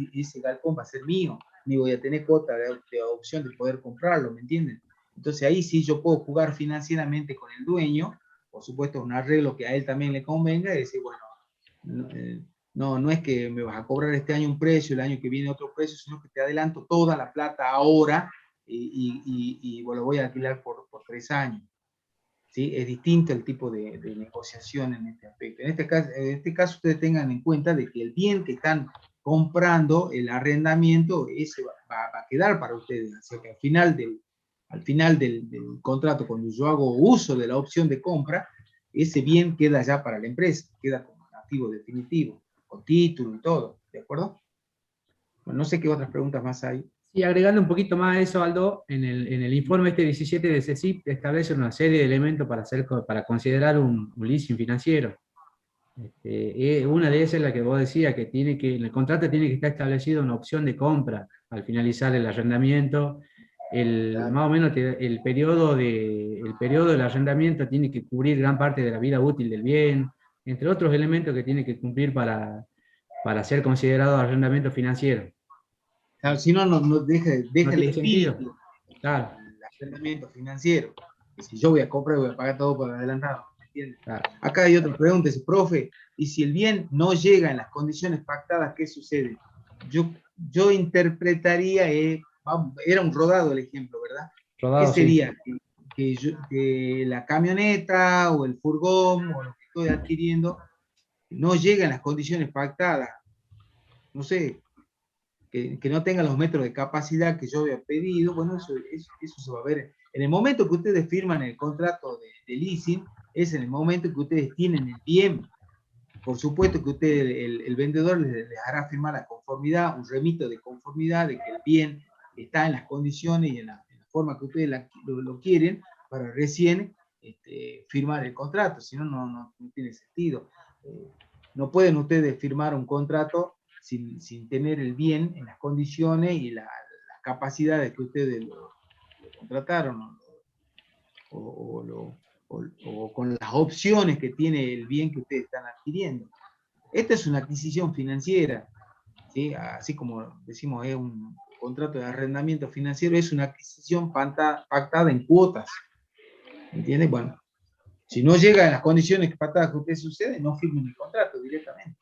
galpón va a ser mío, ni voy a tener cuota de opción de poder comprarlo, ¿me entienden? Entonces ahí sí yo puedo jugar financieramente con el dueño, por supuesto un arreglo que a él también le convenga, y decir, bueno, no es que me vas a cobrar este año un precio, el año que viene otro precio, sino que te adelanto toda la plata ahora y bueno, voy a alquilar por 3 años. ¿Sí? Es distinto el tipo de negociación en este aspecto. En este caso ustedes tengan en cuenta de que el bien que están comprando, el arrendamiento, ese va a quedar para ustedes. O sea que al final del contrato, cuando yo hago uso de la opción de compra, ese bien queda ya para la empresa, queda como un activo definitivo, con título y todo, ¿de acuerdo? Bueno, no sé qué otras preguntas más hay. Sí, agregando un poquito más a eso, Aldo, en el informe 17 de CECIP establece una serie de elementos para considerar un leasing financiero. Una de esas es la que vos decías, en el contrato tiene que estar establecida una opción de compra al finalizar el arrendamiento, más o menos el periodo del arrendamiento tiene que cubrir gran parte de la vida útil del bien, entre otros elementos que tiene que cumplir para ser considerado arrendamiento financiero. Claro, si no, no deja ¿No el tiene sentido? espíritu Claro, del arrendamiento financiero. Que si yo voy a comprar, voy a pagar todo por adelantado. ¿Me entiendes? claro. Acá hay otra pregunta, dice, profe, y si el bien no llega en las condiciones pactadas, ¿qué sucede? Yo interpretaría, era un rodado el ejemplo, ¿verdad? ¿Qué Rodado, sí. sería? Que la camioneta o el furgón o lo que estoy adquiriendo no llega en las condiciones pactadas. No sé, que no tenga los metros de capacidad que yo había pedido. Bueno, eso se va a ver. En el momento que ustedes firman el contrato de leasing, es en el momento que ustedes tienen el bien. Por supuesto que usted, el vendedor les hará firmar la conformidad, un remito de conformidad de que el bien está en las condiciones y en la forma que ustedes lo quieren, para recién firmar el contrato. Si no, no tiene sentido. No pueden ustedes firmar un contrato sin tener el bien en las condiciones y las capacidades que ustedes lo contrataron, o con las opciones que tiene el bien que ustedes están adquiriendo. Esta es una adquisición financiera, ¿sí? Así como decimos, es un contrato de arrendamiento financiero, es una adquisición pactada en cuotas, ¿entiendes? Bueno, si no llega en las condiciones pactadas que usted sucede, no firmen el contrato directamente.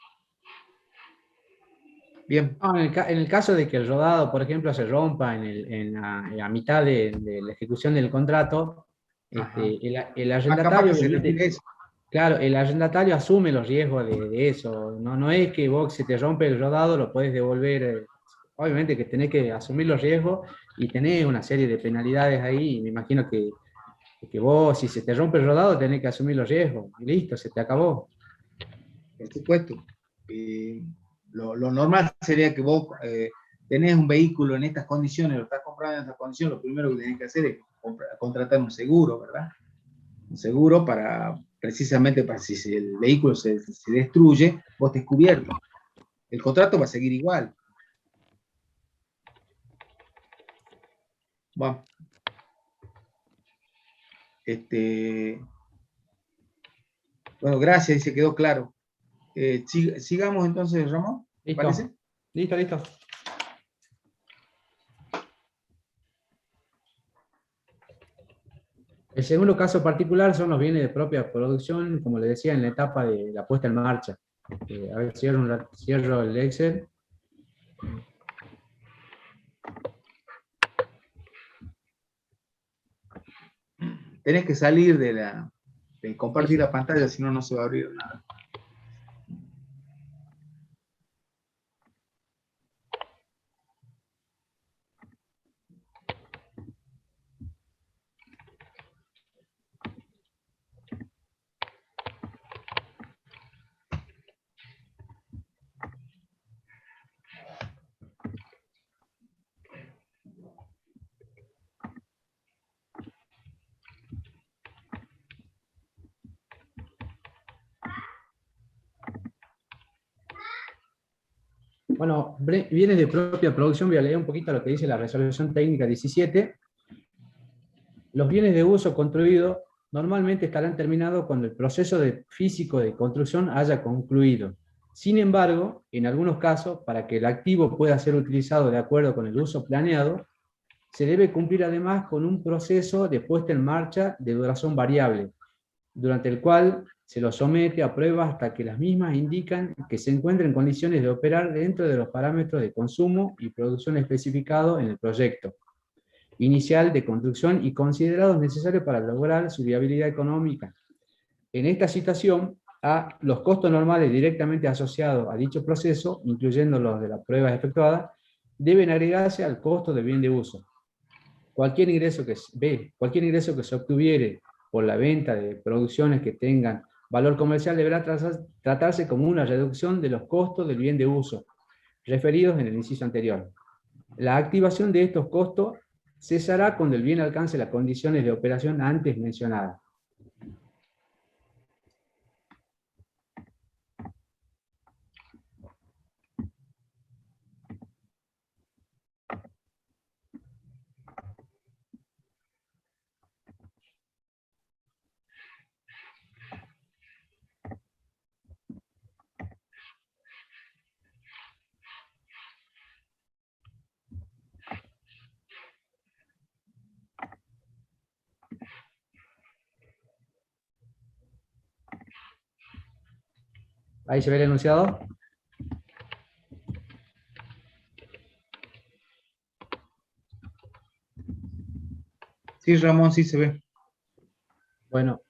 Bien. No, en el caso de que el rodado, por ejemplo, se rompa en la mitad de la ejecución del contrato, el Capaz arrendatario, que se obviamente, refiere a eso. claro, el arrendatario asume los riesgos de eso. No es que vos, se te rompe el rodado, lo podés devolver. Obviamente que tenés que asumir los riesgos y tenés una serie de penalidades ahí. Y me imagino que vos, si se te rompe el rodado, tenés que asumir los riesgos. Y listo, se te acabó. Por supuesto. Lo normal sería que vos tenés un vehículo en estas condiciones, lo estás comprando en estas condiciones, lo primero que tenés que hacer es contratar un seguro, ¿verdad? Un seguro precisamente para si el vehículo se destruye, vos estés cubierto. El contrato va a seguir igual. Bueno, bueno, gracias, se quedó claro. Sigamos entonces, Ramón, ¿te Listo, parece? listo. El segundo caso particular son los bienes de propia producción, como les decía, en la etapa de la puesta en marcha. A ver, cierro el Excel. Tenés que salir de compartir la pantalla, si no, no se va a abrir nada. Bueno, bienes de propia producción, voy a leer un poquito lo que dice la resolución técnica 17. Los bienes de uso construido normalmente estarán terminados cuando el proceso físico de construcción haya concluido. Sin embargo, en algunos casos, para que el activo pueda ser utilizado de acuerdo con el uso planeado, se debe cumplir además con un proceso de puesta en marcha de duración variable, durante el cual se lo somete a pruebas hasta que las mismas indican que se encuentra en condiciones de operar dentro de los parámetros de consumo y producción especificados en el proyecto inicial de construcción y considerados necesarios para lograr su viabilidad económica. En esta situación, los costos normales directamente asociados a dicho proceso, incluyendo los de las pruebas efectuadas, deben agregarse al costo del bien de uso. Cualquier ingreso que se obtuviere por la venta de producciones que tengan valor comercial deberá tratarse como una reducción de los costos del bien de uso, referidos en el inciso anterior. La activación de estos costos cesará cuando el bien alcance las condiciones de operación antes mencionadas. Ahí se ve el enunciado. Sí, Ramón, sí se ve. Bueno,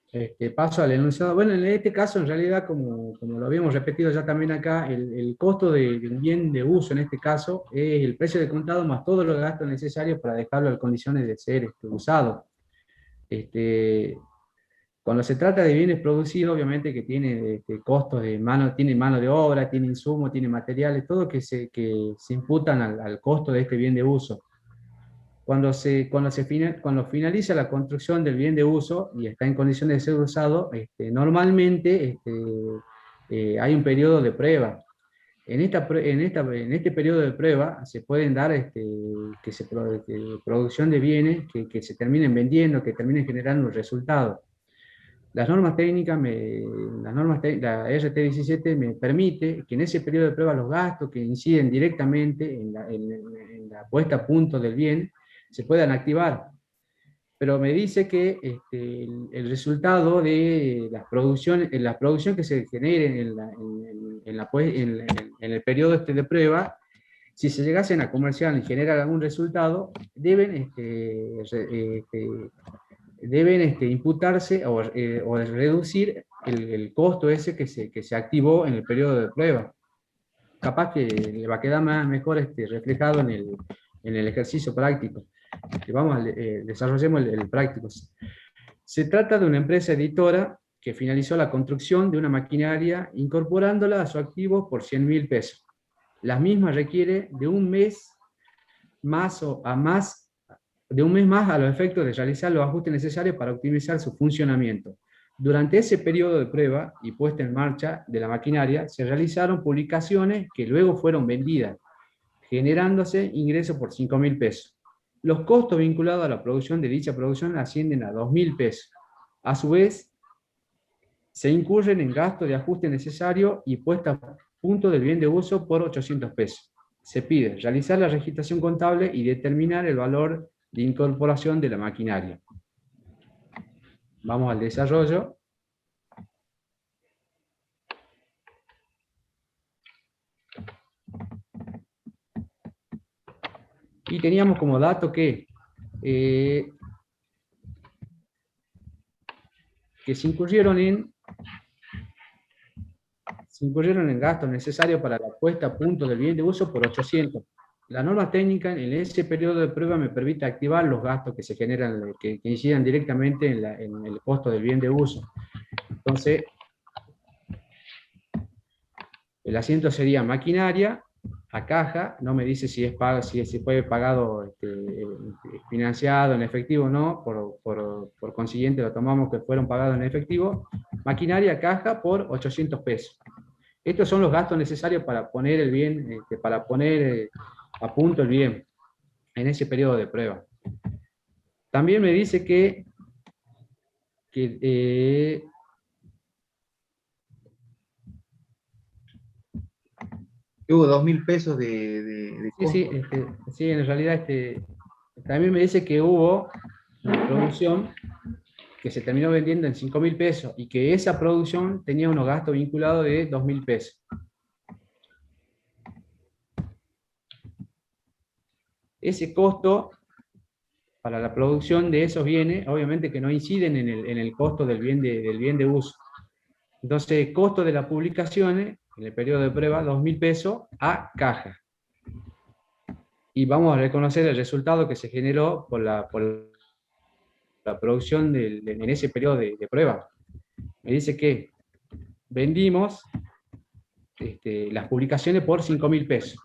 paso al enunciado. Bueno, en este caso, en realidad, como lo habíamos repetido ya también acá, el costo del bien de uso, en este caso, es el precio de contado más todos los gastos necesarios para dejarlo en condiciones de ser usado. Este, Cuando se trata de bienes producidos, obviamente que tiene costos de mano, tiene mano de obra, tiene insumos, tiene materiales, todo que se imputan al costo de este bien de uso. Cuando finaliza la construcción del bien de uso y está en condiciones de ser usado, normalmente hay un periodo de prueba. En este periodo de prueba se pueden dar producción de bienes que se terminen vendiendo, que terminen generando resultados. Las normas técnicas, la RT17 me permite que en ese periodo de prueba los gastos que inciden directamente en la puesta a punto del bien se puedan activar. Pero me dice que el resultado de la producción que se genere en el periodo de prueba, si se llegasen a comerciar y generar algún resultado, deben imputarse o reducir el costo ese que se activó en el periodo de prueba. Capaz que le va a quedar mejor reflejado en el ejercicio práctico. Desarrollemos el práctico. Se trata de una empresa editora que finalizó la construcción de una maquinaria incorporándola a su activo por 100.000 pesos. La misma requiere de un mes más a los efectos de realizar los ajustes necesarios para optimizar su funcionamiento. Durante ese periodo de prueba y puesta en marcha de la maquinaria, se realizaron publicaciones que luego fueron vendidas, generándose ingresos por 5.000 pesos. Los costos vinculados a la producción de dicha producción ascienden a 2.000 pesos. A su vez, se incurren en gastos de ajuste necesario y puesta a punto del bien de uso por 800 pesos. Se pide realizar la registración contable y determinar el valor de incorporación de la maquinaria. Vamos al desarrollo. Y teníamos como dato que se incurrieron en gastos necesarios para la puesta a punto del bien de uso por 800. La norma técnica en ese periodo de prueba me permite activar los gastos que se generan, que incidan directamente en el costo del bien de uso. Entonces, el asiento sería maquinaria, a caja, no me dice si se puede pagado financiado en efectivo o no, por consiguiente lo tomamos que fueron pagados en efectivo. Maquinaria, caja por 800 pesos. Estos son los gastos necesarios para poner el bien, para poner a punto el bien en ese periodo de prueba. También me dice que Hubo 2.000 pesos de costo. Sí, en realidad también me dice que hubo una producción que se terminó vendiendo en 5.000 pesos y que esa producción tenía unos gastos vinculados de 2.000 pesos. Ese costo para la producción de esos bienes, obviamente que no inciden en el costo del bien de uso. Entonces, costo de las publicaciones, en el periodo de prueba, 2.000 pesos a caja. Y vamos a reconocer el resultado que se generó por la producción en ese periodo de prueba. Me dice que vendimos las publicaciones por 5.000 pesos.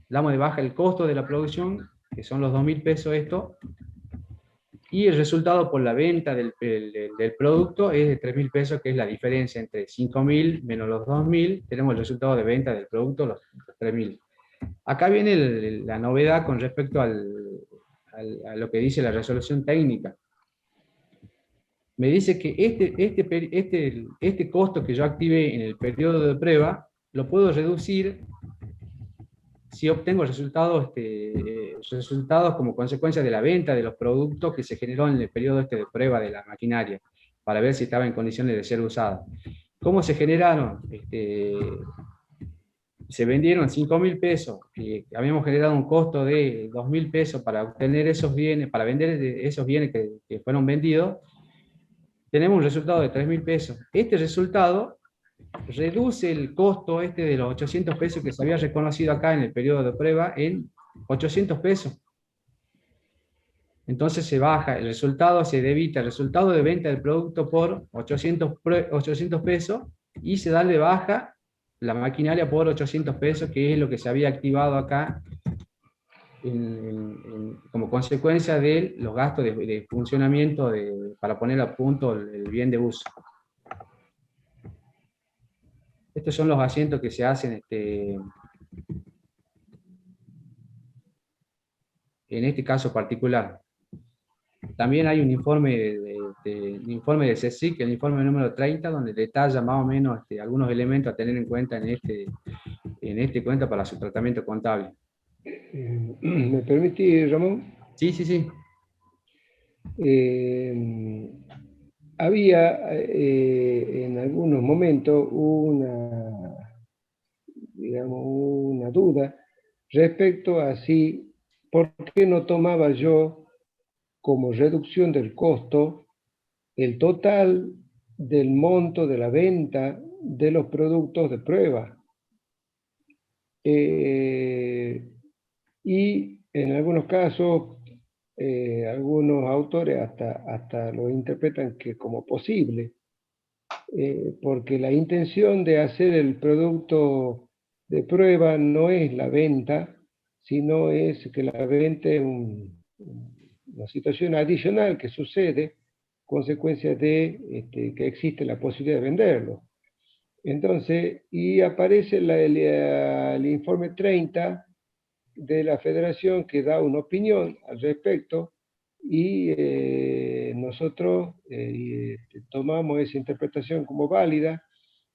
Damos de baja el costo de la producción, que son los 2.000 pesos esto, y el resultado por la venta del producto es de 3.000 pesos, que es la diferencia entre 5.000 menos los 2.000, tenemos el resultado de venta del producto, los 3.000. Acá viene la novedad con respecto a lo que dice la resolución técnica. Me dice que este costo que yo activé en el periodo de prueba, lo puedo reducir si obtengo resultados como consecuencia de la venta de los productos que se generó en el periodo de prueba de la maquinaria, para ver si estaba en condiciones de ser usada. ¿Cómo se generaron? Se vendieron 5.000 pesos, y habíamos generado un costo de 2.000 pesos para obtener esos bienes, para vender esos bienes que fueron vendidos. Tenemos un resultado de 3.000 pesos. Este resultado reduce el costo de los 800 pesos que se había reconocido acá en el periodo de prueba en 800 pesos. Entonces se baja el resultado, se debita el resultado de venta del producto por 800 pesos y se da de baja la maquinaria por 800 pesos, que es lo que se había activado acá como consecuencia de los gastos de funcionamiento para poner a punto el bien de uso. Estos son los asientos que se hacen en este caso particular. También hay un informe de CSIC, el informe número 30, donde detalla más o menos algunos elementos a tener en cuenta en este cuenta para su tratamiento contable. ¿Me permite, Ramón? Sí, sí, sí. Había en algunos momentos una duda respecto a si, ¿por qué no tomaba yo como reducción del costo el total del monto de la venta de los productos de prueba? Y en algunos casos, algunos autores hasta lo interpretan que como posible, porque la intención de hacer el producto de prueba no es la venta, sino es que la venta es una situación adicional que sucede consecuencia de que existe la posibilidad de venderlo. Entonces, y aparece el informe 30 de la Federación que da una opinión al respecto y nosotros tomamos esa interpretación como válida.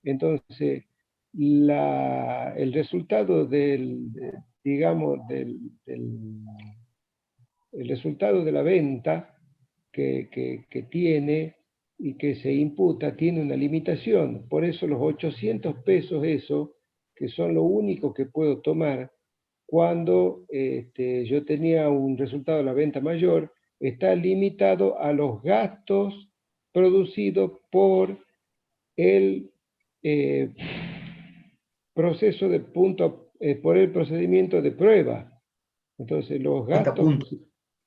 Entonces, el resultado el resultado de la venta que tiene y que se imputa tiene una limitación. Por eso los 800 pesos, eso, que son lo único que puedo tomar cuando yo tenía un resultado de la venta mayor, está limitado a los gastos producidos por el proceso de punto, por el procedimiento de prueba. Entonces, los gastos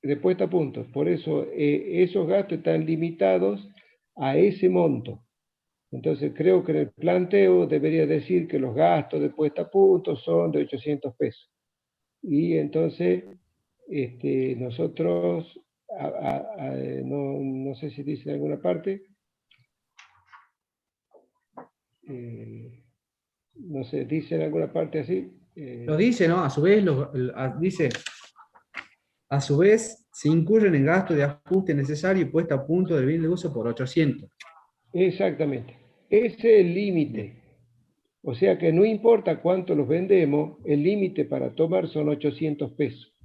de puesta a punto. Por eso, esos gastos están limitados a ese monto. Entonces, creo que en el planteo debería decir que los gastos de puesta a punto son de 800 pesos. Y entonces, nosotros, no sé si dice en alguna parte, no sé, dice en alguna parte así. Lo dice, ¿no? A su vez, dice, a su vez, se incurren en gastos de ajuste necesario y puesta a punto del bien de uso por 800. Exactamente. Ese es el límite. O sea que no importa cuánto los vendemos, el límite para tomar son 800 pesos.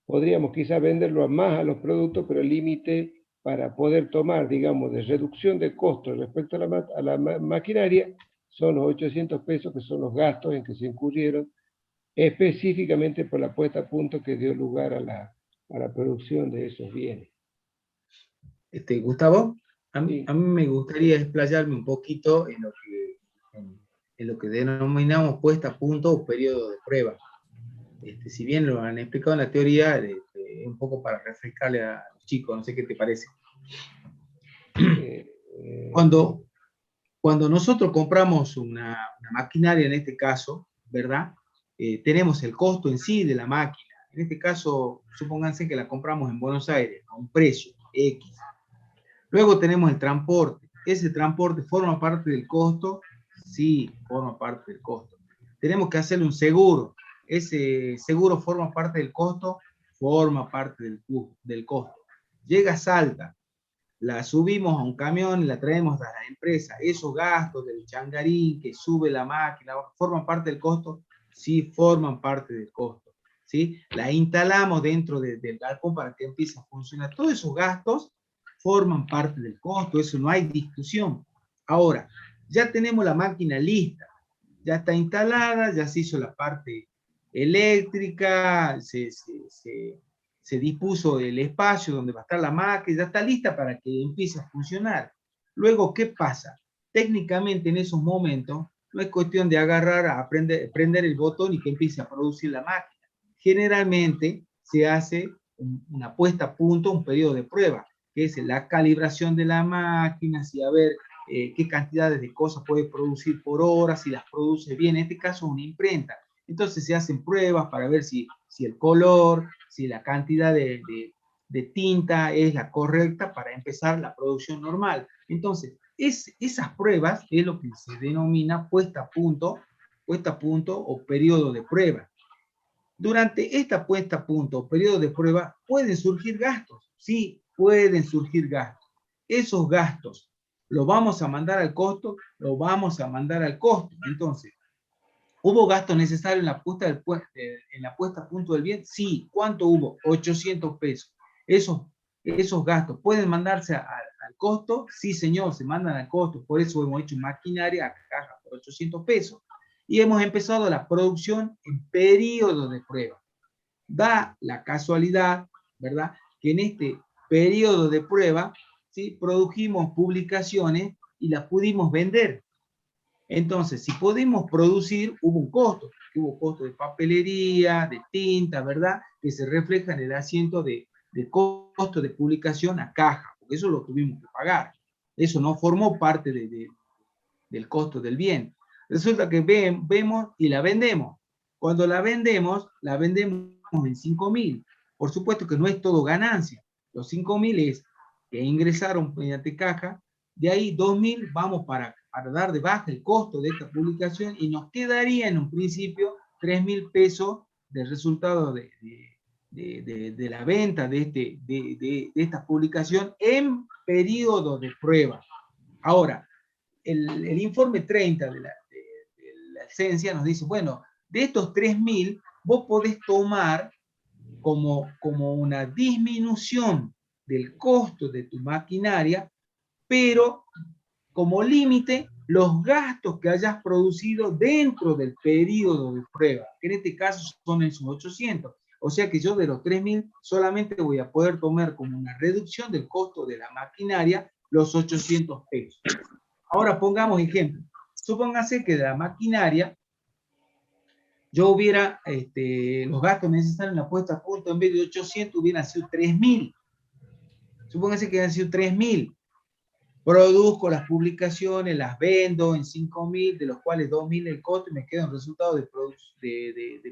Podríamos quizás venderlo a más a los productos, pero el límite para poder tomar, digamos, de reducción de costos respecto a la maquinaria son los 800 pesos, que son los gastos en que se incurrieron específicamente por la puesta a punto que dio lugar a la producción de esos bienes. Gustavo, a mí me gustaría explayarme un poquito en lo que denominamos puesta a punto o periodo de prueba. Si bien lo han explicado en la teoría, un poco para refrescarle a los chicos, no sé qué te parece. Cuando nosotros compramos una maquinaria, en este caso, ¿verdad? Tenemos el costo en sí de la máquina. En este caso, supónganse que la compramos en Buenos Aires a un precio X. Luego tenemos el transporte. ¿Ese transporte forma parte del costo? Sí, forma parte del costo. Tenemos que hacerle un seguro. ¿Ese seguro forma parte del costo? Forma parte del costo. Llega a Salta, la subimos a un camión y la traemos a la empresa. Esos gastos del changarín que sube la máquina, ¿forman parte del costo? Sí, forman parte del costo. ¿Sí? La instalamos dentro del galpón para que empiece a funcionar. Todos esos gastos forman parte del costo, eso no hay discusión. Ahora, Ya tenemos la máquina lista, ya está instalada, ya se hizo la parte eléctrica, se dispuso el espacio donde va a estar la máquina, ya está lista para que empiece a funcionar. Luego, ¿qué pasa? Técnicamente en esos momentos no es cuestión de agarrar, prender el botón y que empiece a producir la máquina. Generalmente se hace una puesta a punto, un periodo de prueba, que es la calibración de la máquina, si a ver qué cantidades de cosas puede producir por hora, si las produce bien, en este caso una imprenta. Entonces se hacen pruebas para ver si el color, si la cantidad de tinta es la correcta para empezar la producción normal. Entonces, esas pruebas es lo que se denomina puesta a punto o periodo de prueba. Durante esta puesta a punto o periodo de prueba pueden surgir gastos. Sí, pueden surgir gastos. Esos gastos, ¿los vamos a mandar al costo? Lo vamos a mandar al costo. Entonces, ¿hubo gastos necesarios en la puesta a punto del bien? Sí. ¿Cuánto hubo? 800 pesos. Esos gastos pueden mandarse al costo. Sí, señor, se mandan al costo. Por eso hemos hecho maquinaria a caja por 800 pesos. Y hemos empezado la producción en periodo de prueba. Da la casualidad, ¿verdad?, que en este periodo de prueba, ¿sí?, produjimos publicaciones y las pudimos vender. Entonces, si pudimos producir, hubo un costo de papelería, de tinta, ¿verdad?, que se refleja en el asiento de costo de publicación a caja, porque eso lo tuvimos que pagar. Eso no formó parte del costo del bien. Resulta que vemos y la vendemos. Cuando la vendemos en 5.000. Por supuesto que no es todo ganancia. Los 5.000 es que ingresaron mediante caja. De ahí 2.000 vamos para dar de baja el costo de esta publicación y nos quedaría en un principio 3.000 pesos del resultado de la venta de esta publicación en periodo de prueba. Ahora, el informe 30 de la esencia nos dice, bueno, de estos 3.000 vos podés tomar como una disminución del costo de tu maquinaria, pero como límite los gastos que hayas producido dentro del periodo de prueba, que en este caso son esos 800. O sea que yo de los 3.000 solamente voy a poder tomar como una reducción del costo de la maquinaria los 800 pesos. Ahora pongamos ejemplo. Supóngase que de la maquinaria yo hubiera los gastos necesarios en la puesta a punto, en vez de 800 hubieran sido 3.000. Supóngase que hubieran sido 3.000. Produzco las publicaciones, las vendo en 5.000, de los cuales 2.000 el costo y me queda un resultado de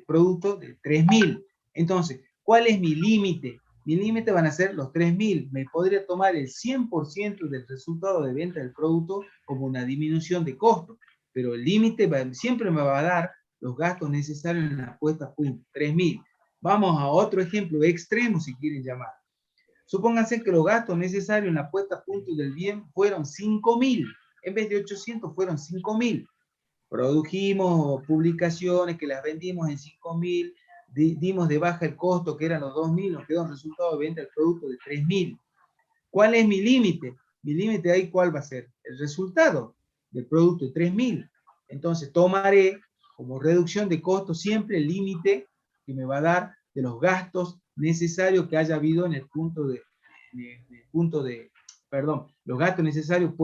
producto de 3.000. Entonces, ¿cuál es mi límite? Mi límite van a ser los 3.000. Me podría tomar el 100% del resultado de venta del producto como una disminución de costo, pero el límite siempre me va a dar los gastos necesarios en la puesta a punto, 3.000. Vamos a otro ejemplo extremo, si quieren llamar. Supónganse que los gastos necesarios en la puesta a punto del bien fueron 5.000. En vez de 800 fueron 5.000. Produjimos publicaciones que las vendimos en 5.000, dimos de baja el costo que eran los 2.000, nos quedó un resultado de venta del producto de 3.000. ¿Cuál es mi límite? Mi límite ahí, ¿cuál va a ser? El resultado del producto de 3.000. Entonces tomaré como reducción de costo siempre el límite que me va a dar de los gastos necesarios que haya habido en el los gastos necesarios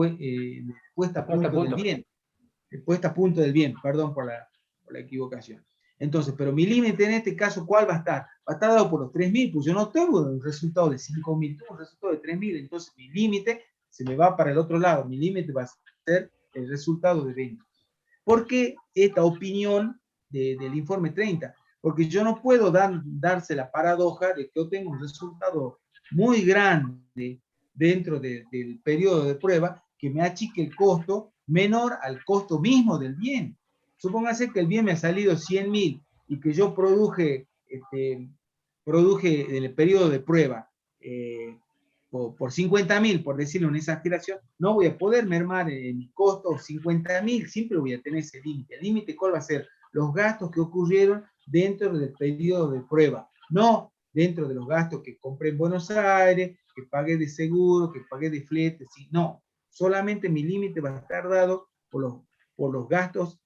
puesta a punto del bien. Puesta a punto del bien, perdón por la equivocación. Entonces, pero mi límite en este caso, ¿cuál va a estar? Va a estar dado por los 3.000, pues yo no tengo un resultado de 5.000, tengo un resultado de 3.000, entonces mi límite se me va para el otro lado, mi límite va a ser el resultado de venta. ¿Por qué esta opinión del informe 30? Porque yo no puedo darse la paradoja de que yo tengo un resultado muy grande dentro del periodo de prueba que me achique el costo menor al costo mismo del bien. Supóngase que el bien me ha salido 100.000 y que yo produje en el periodo de prueba por 50.000, por decirlo una exageración, no voy a poder mermar en mi costo 50.000, siempre voy a tener ese límite. ¿El límite cuál va a ser? Los gastos que ocurrieron dentro del periodo de prueba, no dentro de los gastos que compré en Buenos Aires, que pagué de seguro, que pagué de flete, sí, no. Solamente mi límite va a estar dado por los gastos,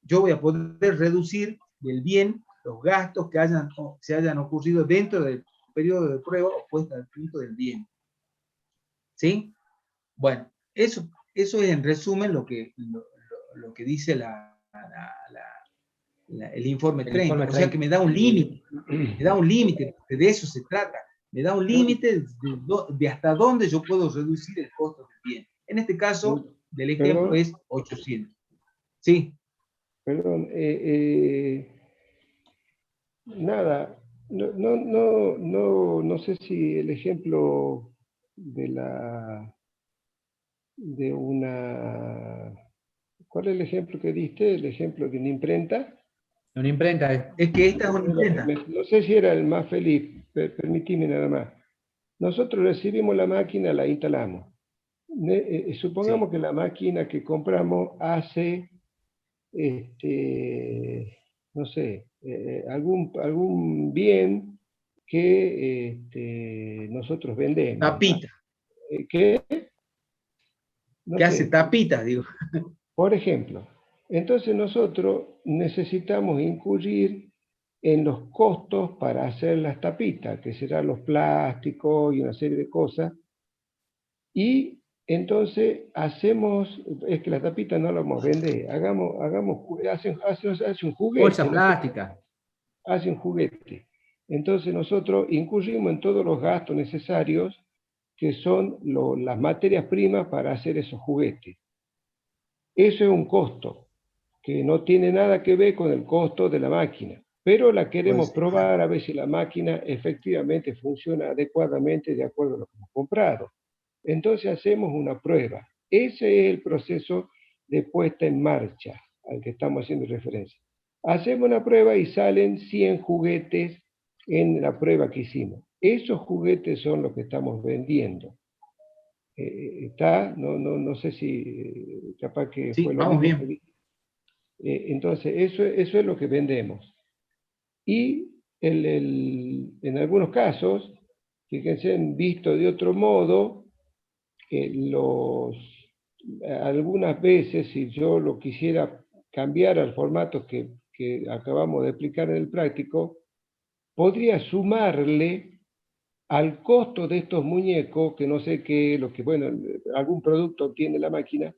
yo voy a poder reducir del bien los gastos que se hayan ocurrido dentro del periodo de prueba o puesta al punto del bien. ¿Sí? Bueno, eso es en resumen lo que dice el informe 30. O sea que me da un límite, de eso se trata. Me da un límite de hasta dónde yo puedo reducir el costo del bien. En este caso, del ejemplo es 800. Sí. Perdón, nada, no sé si el ejemplo de una... ¿Cuál es el ejemplo que diste? ¿El ejemplo de una imprenta? Una imprenta. Es que esta es una imprenta. No sé si era el más feliz, permitime nada más. Nosotros recibimos la máquina, la instalamos. Supongamos que la máquina que compramos hace, no sé, algún bien que nosotros vendemos. Tapita. ¿Qué? No sé. Hace tapita, digo. Por ejemplo, entonces nosotros necesitamos incurrir en los costos para hacer las tapitas, que serán los plásticos y una serie de cosas, y entonces es que las tapitas no las vamos a vender, hace un juguete. Bolsa plástica. Hace un juguete. Entonces nosotros incurrimos en todos los gastos necesarios, que son las materias primas para hacer esos juguetes. Eso es un costo que no tiene nada que ver con el costo de la máquina, pero la queremos probar a ver si la máquina efectivamente funciona adecuadamente de acuerdo a lo que hemos comprado. Entonces hacemos una prueba. Ese es el proceso de puesta en marcha al que estamos haciendo referencia. Hacemos una prueba y salen 100 juguetes en la prueba que hicimos. Esos juguetes son los que estamos vendiendo. No sé si capaz que sí, fue lo vamos mismo. Bien. Entonces, eso es lo que vendemos. Y en algunos casos, fíjense, visto de otro modo, algunas veces, si yo lo quisiera cambiar al formato que acabamos de explicar en el práctico, podría sumarle al costo de estos muñecos, que no sé qué, algún producto tiene la máquina,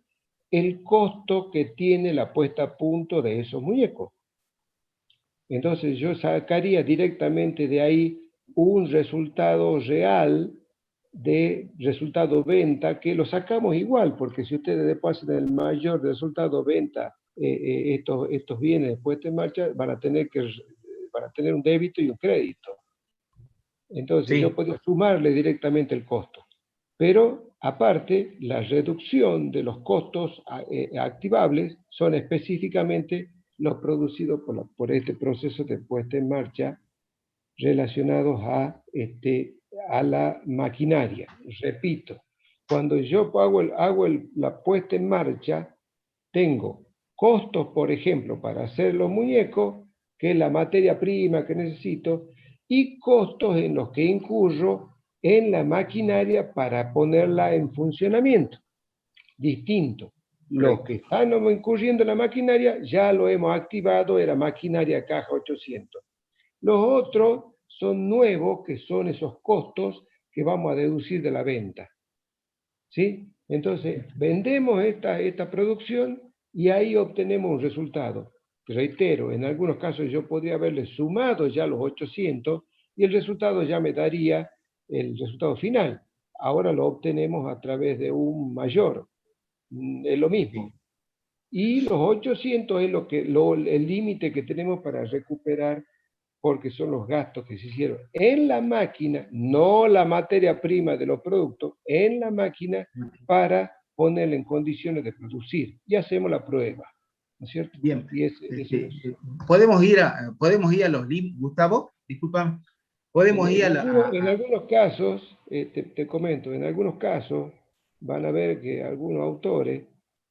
el costo que tiene la puesta a punto de esos muñecos. Entonces yo sacaría directamente de ahí un resultado real de resultado venta, que lo sacamos igual, porque si ustedes depositan el mayor resultado venta, estos bienes puestos en marcha, van a tener un débito y un crédito. Entonces yo puedo sumarle directamente el costo. Pero aparte, la reducción de los costos activables son específicamente los producidos por este proceso de puesta en marcha relacionados a la maquinaria. Repito, cuando yo hago la puesta en marcha, tengo costos, por ejemplo, para hacer los muñecos, que es la materia prima que necesito, y costos en los que incurro en la maquinaria para ponerla en funcionamiento. Distinto. Los que están incurriendo en la maquinaria ya lo hemos activado, era maquinaria caja 800. Los otros son nuevos, que son esos costos que vamos a deducir de la venta. ¿Sí? Entonces, vendemos esta producción y ahí obtenemos un resultado. Reitero, en algunos casos yo podría haberle sumado ya los 800 y el resultado ya me daría el resultado final. Ahora lo obtenemos a través de un mayor. Es lo mismo. Y los 800 es el límite que tenemos para recuperar, porque son los gastos que se hicieron en la máquina, no la materia prima de los productos, en la máquina para ponerla en condiciones de producir. Y hacemos la prueba, ¿no es cierto? Bien. Y podemos ir a los límites, Gustavo, disculpa. Podemos ir en algunos casos, te comento, en algunos casos van a ver que algunos autores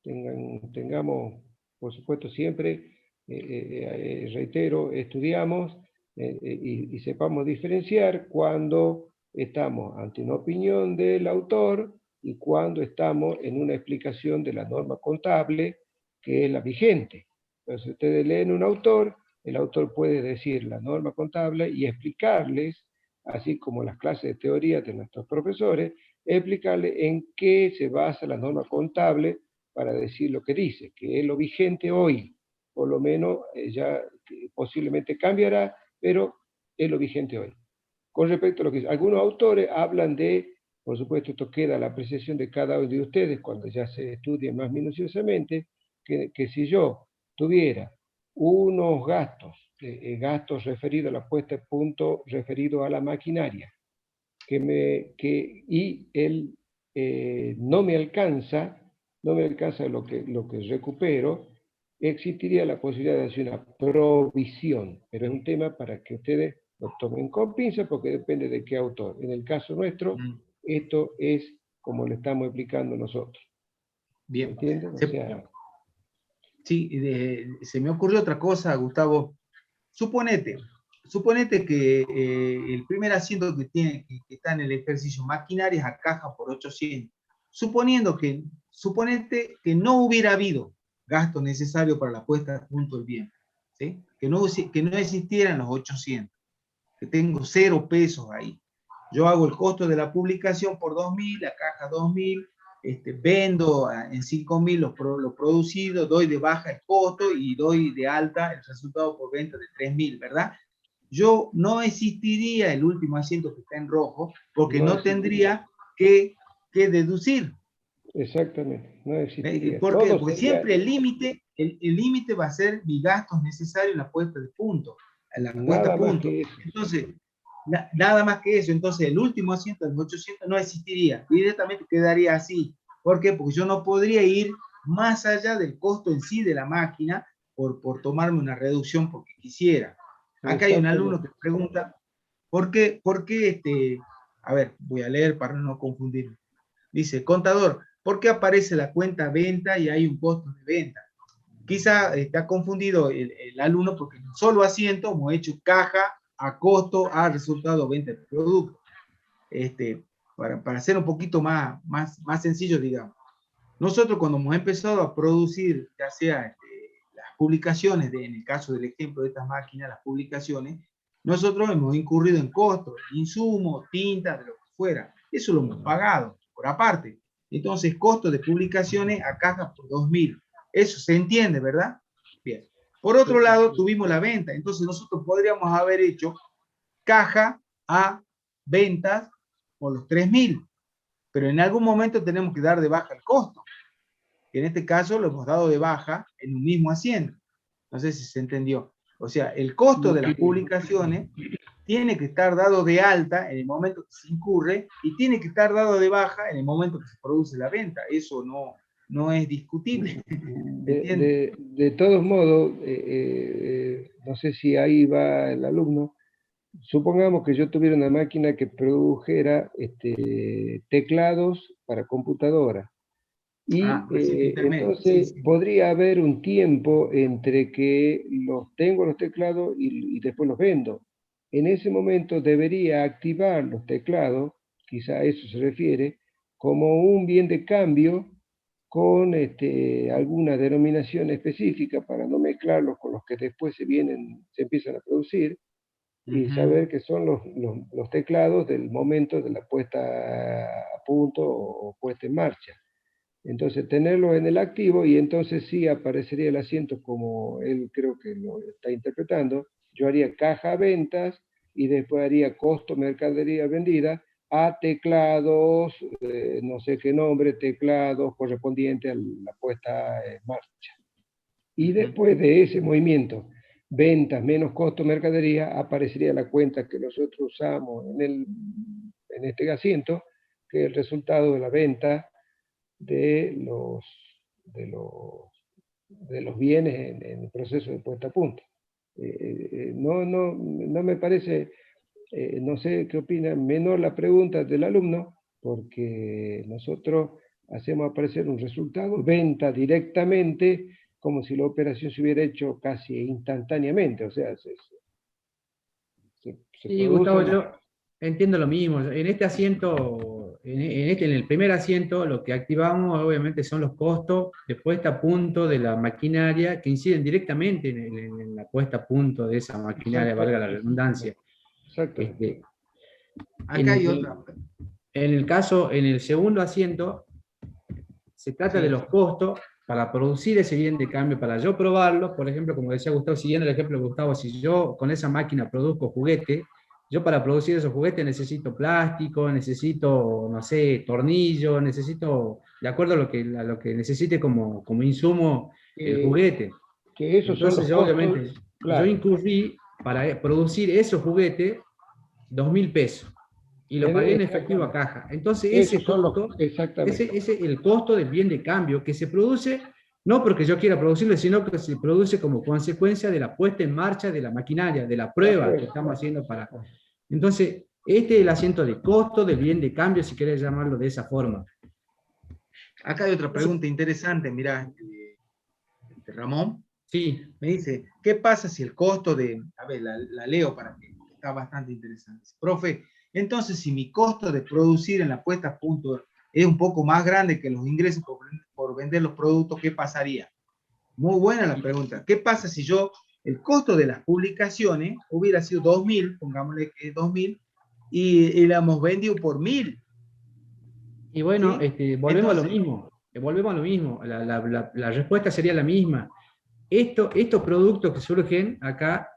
tengamos, por supuesto, siempre, reitero, estudiamos y sepamos diferenciar cuando estamos ante una opinión del autor y cuando estamos en una explicación de la norma contable que es la vigente. Entonces ustedes leen un autor, el autor puede decir la norma contable y explicarles, así como las clases de teoría de nuestros profesores, explicarles en qué se basa la norma contable para decir lo que dice, que es lo vigente hoy. Por lo menos ya posiblemente cambiará, pero es lo vigente hoy. Con respecto a lo que algunos autores hablan de, por supuesto esto queda a la apreciación de cada uno de ustedes cuando ya se estudie más minuciosamente, que si yo tuviera unos gastos referidos a la puesta a punto, referidos a la maquinaria, y él no me alcanza lo que recupero, existiría la posibilidad de hacer una provisión, pero es un tema para que ustedes lo tomen con pinza porque depende de qué autor. En el caso nuestro, esto es como le estamos explicando nosotros. Bien. ¿Entienden? O sea, sí, se me ocurrió otra cosa, Gustavo. Suponete que el primer asiento que está en el ejercicio maquinarias a caja por 800. Suponete que no hubiera habido gasto necesario para la puesta a punto del bien, ¿sí? Que no existieran los 800, que tengo 0 pesos ahí. Yo hago el costo de la publicación por 2.000, la caja 2.000, vendo en 5.000 lo producido, doy de baja el costo y doy de alta el resultado por venta de 3.000, ¿verdad? Yo no existiría el último asiento que está en rojo porque no tendría que deducir. Exactamente, no existiría. ¿Por qué? Porque sería... siempre el límite va a ser mi gasto necesario en la puesta de punto. En la puesta a punto. Entonces, nada más que eso. Entonces, el último asiento de 800 no existiría. Directamente quedaría así. ¿Por qué? Porque yo no podría ir más allá del costo en sí de la máquina por tomarme una reducción porque quisiera. Acá hay un alumno que pregunta, ¿por qué a ver, voy a leer para no confundirme. Dice, contador, ¿por qué aparece la cuenta venta y hay un costo de venta? Quizá está confundido el alumno porque en un solo asiento hemos hecho caja a costo a resultado venta del producto. Para hacer un poquito más sencillo, digamos. Nosotros cuando hemos empezado a producir, ya sea las publicaciones, en el caso del ejemplo de estas máquinas, las publicaciones, nosotros hemos incurrido en costos, insumos, tinta, de lo que fuera. Eso lo hemos pagado por aparte. Entonces, costo de publicaciones a caja por 2.000. Eso se entiende, ¿verdad? Bien. Por otro lado, tuvimos la venta. Entonces, nosotros podríamos haber hecho caja a ventas por los 3.000. Pero en algún momento tenemos que dar de baja el costo. En este caso lo hemos dado de baja en un mismo asiento. No sé si se entendió. O sea, el costo de las publicaciones tiene que estar dado de alta en el momento que se incurre y tiene que estar dado de baja en el momento que se produce la venta. Eso no es discutible. De todos modos, no sé si ahí va el alumno. Supongamos que yo tuviera una máquina que produjera teclados para computadora. Y entonces podría haber un tiempo entre que tengo los teclados y después los vendo. En ese momento debería activar los teclados, quizá a eso se refiere, como un bien de cambio con alguna denominación específica para no mezclarlos con los que después se empiezan a producir, y saber que son los teclados del momento de la puesta a punto o puesta en marcha. Entonces tenerlo en el activo y entonces sí aparecería el asiento como él creo que lo está interpretando. Yo haría caja ventas y después haría costo mercadería vendida a teclados, no sé qué nombre, teclados correspondientes a la puesta en marcha. Y después de ese movimiento, ventas menos costo mercadería, aparecería la cuenta que nosotros usamos en este asiento, que es el resultado de la venta de los bienes en el proceso de puesta a punto. No me parece, no sé qué opina, menor la pregunta del alumno, porque nosotros hacemos aparecer un resultado, venta directamente, como si la operación se hubiera hecho casi instantáneamente, o sea, se sí, Gustavo, yo entiendo lo mismo. En este asiento en el primer asiento lo que activamos obviamente son los costos de puesta a punto de la maquinaria que inciden directamente en la puesta a punto de esa maquinaria, valga la redundancia. Exactamente. Acá hay otra. En el segundo asiento, se trata de los costos para producir ese bien de cambio, para yo probarlo. Por ejemplo, como decía Gustavo, siguiendo el ejemplo de Gustavo, si yo con esa máquina produzco juguete, yo para producir esos juguetes necesito plástico, necesito, no sé, tornillo, necesito, de acuerdo a lo que necesite como insumo el juguete. Que esos Entonces son los yo costos, obviamente, claro. yo incurrí para producir esos juguetes 2.000 pesos. Y lo pagué en efectivo a caja. Entonces ese costo, exactamente. ese es el costo del bien de cambio que se produce, no porque yo quiera producirlo, sino que se produce como consecuencia de la puesta en marcha de la maquinaria, de la prueba que estamos haciendo para... Entonces, este es el asiento de costo del bien de cambio, si querés llamarlo de esa forma. Acá hay otra pregunta interesante, mirá, Ramón. Sí. Me dice, ¿qué pasa si el costo de... A ver, la leo para que está bastante interesante. Profe, entonces si mi costo de producir en la puesta a punto es un poco más grande que los ingresos por vender los productos, ¿qué pasaría? Muy buena la pregunta. ¿Qué pasa si el costo de las publicaciones hubiera sido 2.000, pongámosle que es 2.000, y la hemos vendido por 1.000? Y bueno, ¿Sí? volvemos a lo mismo. Volvemos a lo mismo. La respuesta sería la misma. Estos productos que surgen acá,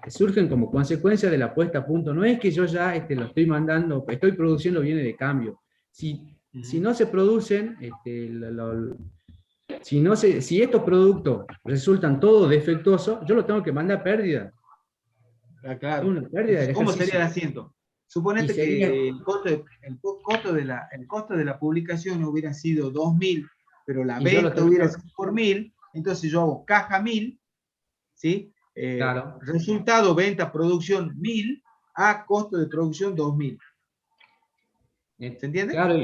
surgen como consecuencia de la puesta a punto. No es que yo ya lo estoy mandando, estoy produciendo bienes de cambio. Si no se producen, si estos productos resultan todos defectuosos, yo los tengo que mandar a pérdida. Claro. Es una pérdida del ¿Cómo ejercicio. sería el asiento? Suponete que el costo de la publicación hubiera sido 2.000, pero la venta hubiera sido por 1.000, entonces yo hago caja 1.000, ¿sí? Claro. Resultado, venta, producción 1.000, a costo de producción 2.000. ¿Se entiende? Claro,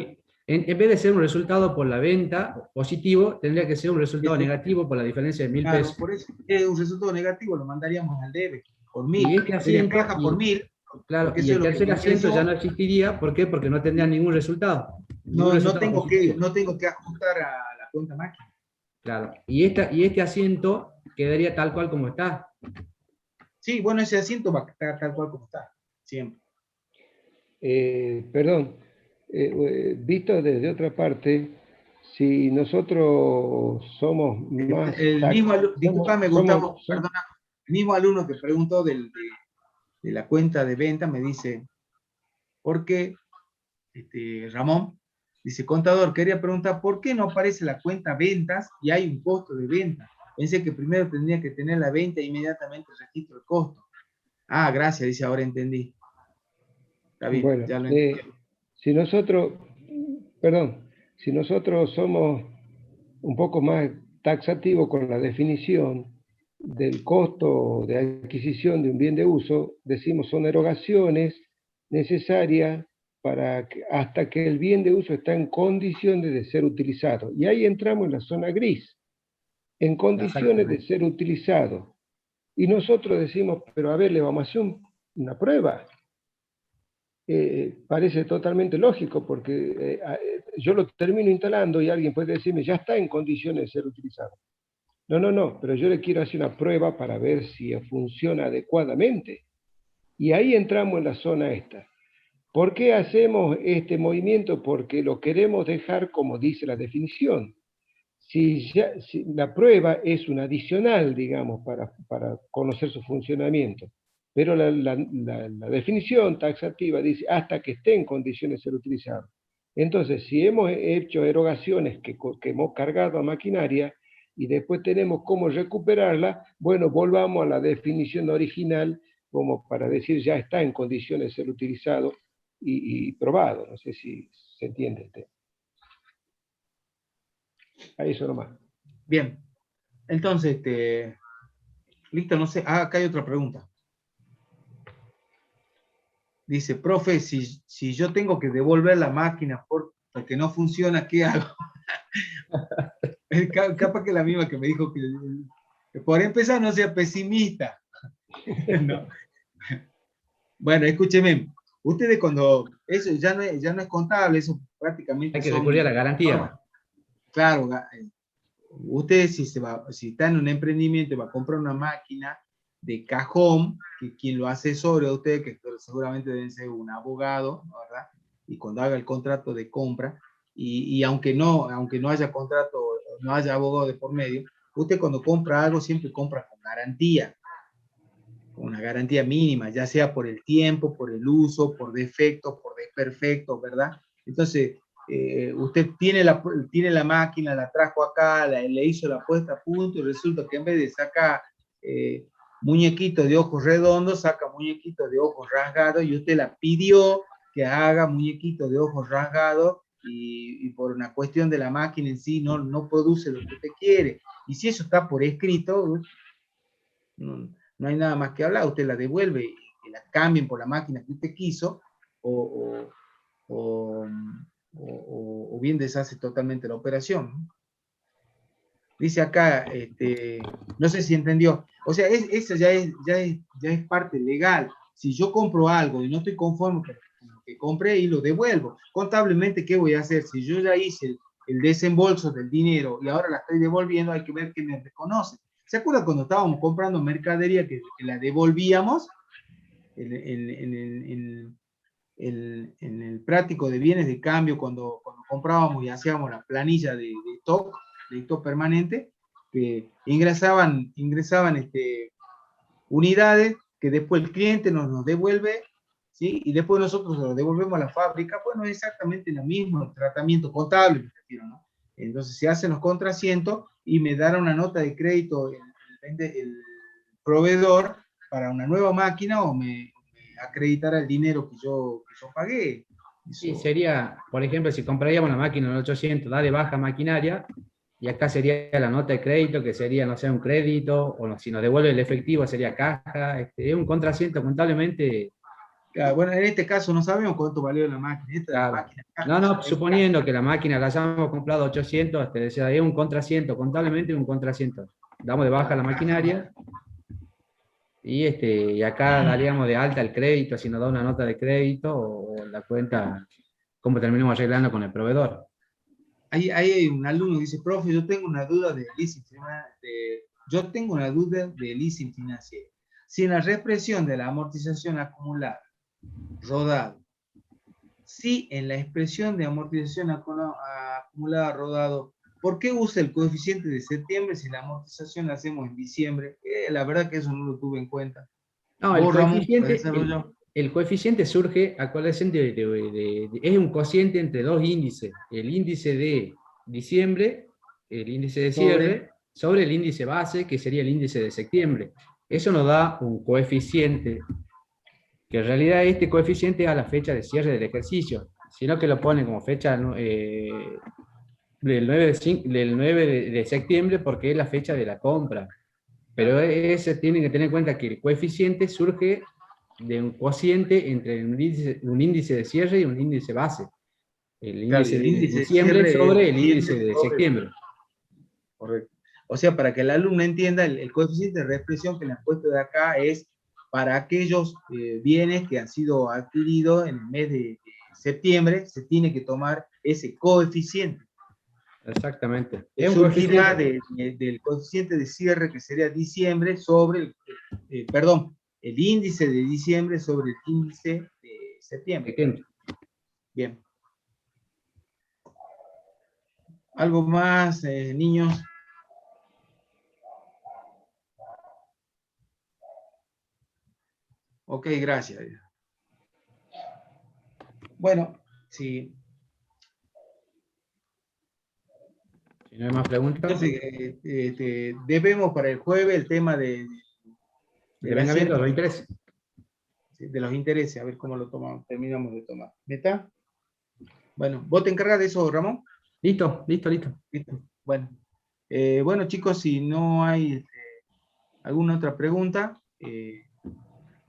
en vez de ser un resultado por la venta positivo, tendría que ser un resultado negativo por la diferencia de 1.000 claro, pesos. por eso es un resultado negativo, lo mandaríamos al debe por 1.000. Y este asiento, caja por 1.000. Claro, y el tercer asiento ya no existiría. ¿Por qué? Porque no tendría ningún resultado. No tengo que ajustar a la cuenta máquina. Claro, y este asiento quedaría tal cual como está. Sí, bueno, ese asiento va a estar tal cual como está, siempre. Perdón, visto desde otra parte, si nosotros somos más... Disculpame, Gustavo, perdona, el mismo alumno que preguntó de la cuenta de venta me dice, ¿por qué, Ramón? Dice, contador, quería preguntar, ¿por qué no aparece la cuenta ventas y hay un costo de venta? Pensé que primero tendría que tener la venta e inmediatamente registro el costo. Ah, gracias, dice, ahora entendí. Está bien, bueno, ya lo entendí. si nosotros somos un poco más taxativos con la definición del costo de adquisición de un bien de uso, decimos son erogaciones necesarias hasta que el bien de uso está en condiciones de ser utilizado. Y ahí entramos en la zona gris, en condiciones de ser utilizado. Y nosotros decimos, pero a ver, le vamos a hacer una prueba. Parece totalmente lógico, porque yo lo termino instalando y alguien puede decirme, ya está en condiciones de ser utilizado. No, pero yo le quiero hacer una prueba para ver si funciona adecuadamente. Y ahí entramos en la zona esta. ¿Por qué hacemos este movimiento? Porque lo queremos dejar como dice la definición. Si la prueba es un adicional, digamos, para conocer su funcionamiento, pero la definición taxativa dice hasta que esté en condiciones de ser utilizado. Entonces, si hemos hecho erogaciones que hemos cargado a maquinaria y después tenemos cómo recuperarla, bueno, volvamos a la definición original como para decir ya está en condiciones de ser utilizado y probado. No sé si se entiende. Ahí eso nomás. Bien. Entonces, listo, no sé. Ah, acá hay otra pregunta. Dice, profe, si yo tengo que devolver la máquina porque no funciona, ¿qué hago? Capaz que la misma que me dijo que por empezar no sea pesimista. No. Bueno, escúcheme. ustedes cuando, eso ya no es contable, eso prácticamente Hay que son, recurrir a la garantía. claro, usted si está en un emprendimiento y va a comprar una máquina de cajón, que quien lo asesore a usted, que seguramente deben ser un abogado, ¿no? ¿Verdad? Y cuando haga el contrato de compra, y aunque no haya contrato, no haya abogado de por medio, usted cuando compra algo siempre compra con garantía, con una garantía mínima, ya sea por el tiempo, por el uso, por defectos, por desperfectos, ¿verdad? Entonces, usted tiene la máquina, la trajo acá, le hizo la puesta a punto y resulta que en vez de sacar muñequitos de ojos redondos, saca muñequitos de ojos rasgados y usted la pidió que haga muñequitos de ojos rasgados y por una cuestión de la máquina en sí no produce lo que usted quiere. Y si eso está por escrito, no hay nada más que hablar, usted la devuelve y que la cambien por la máquina que usted quiso o, o, o bien deshace totalmente la operación. Dice acá, no sé si entendió, o sea, eso ya es parte legal. Si yo compro algo y no estoy conforme con lo que compré y lo devuelvo, contablemente, ¿qué voy a hacer? Si yo ya hice el desembolso del dinero y ahora la estoy devolviendo, hay que ver que me reconoce. ¿Se acuerda cuando estábamos comprando mercadería que la devolvíamos en el práctico de bienes de cambio, cuando comprábamos y hacíamos la planilla de stock permanente, que ingresaban unidades que después el cliente nos devuelve, ¿sí? Y después nosotros lo devolvemos a la fábrica? Bueno, es exactamente lo mismo, el tratamiento contable, me refiero, ¿no? Entonces se hacen los contrasientos y me dará una nota de crédito el proveedor para una nueva máquina o me acreditará el dinero que yo pagué. Sí, Eso, sería, por ejemplo, si compraríamos la máquina en 800, da de baja maquinaria, y acá sería la nota de crédito, que sería, no sé, un crédito, o no, si nos devuelve el efectivo sería caja, es un contrasiento contablemente. bueno, en este caso no sabemos cuánto valió la máquina. Esta Claro. máquina No, no, es caja. suponiendo que la máquina la hayamos comprado 800, te decía, es un contrasiento, contablemente un contrasiento. Damos de baja la maquinaria y acá daríamos de alta el crédito, si nos da una nota de crédito o la cuenta, cómo terminamos arreglando con el proveedor. Ahí hay un alumno que dice, profe, yo tengo una duda de leasing financiero. Si en la reexpresión de la amortización acumulada, rodado, si en la expresión de amortización acumulada, rodado, ¿por qué usa el coeficiente de septiembre si la amortización la hacemos en diciembre? La verdad que eso no lo tuve en cuenta. No, ¿Vos, Ramón, puedes hacerlo yo? el coeficiente surge, acuérdense, es un cociente entre dos índices, el índice de diciembre, el índice de cierre, sobre el índice base, que sería el índice de septiembre. Eso nos da un coeficiente, que en realidad este coeficiente es a la fecha de cierre del ejercicio, sino que lo pone como fecha del 9 de septiembre porque es la fecha de la compra. Pero ese tienen que tener en cuenta que el coeficiente surge de un cociente entre un índice de cierre y un índice base. El Claro, índice el de índice de diciembre cierre es sobre el índice diciembre de sobre septiembre. correcto. O sea, para que el alumno entienda, el coeficiente de reexpresión que le han puesto de acá es para aquellos bienes que han sido adquiridos en el mes de septiembre, se tiene que tomar ese coeficiente. Exactamente. Que Es un surgirá coeficiente. del coeficiente de cierre que sería diciembre sobre perdón, el índice de diciembre sobre el índice de septiembre. Bien. ¿Algo más, niños? Ok, gracias. Bueno, sí. Si no hay más preguntas, Entonces, debemos para el jueves el tema que del venga viendo asiento los intereses. de los intereses, a ver cómo lo tomamos, terminamos de tomar. ¿Está? Bueno, ¿vos te encargas de eso, Ramón? Listo, listo, listo. Listo. Bueno, bueno chicos, si no hay alguna otra pregunta,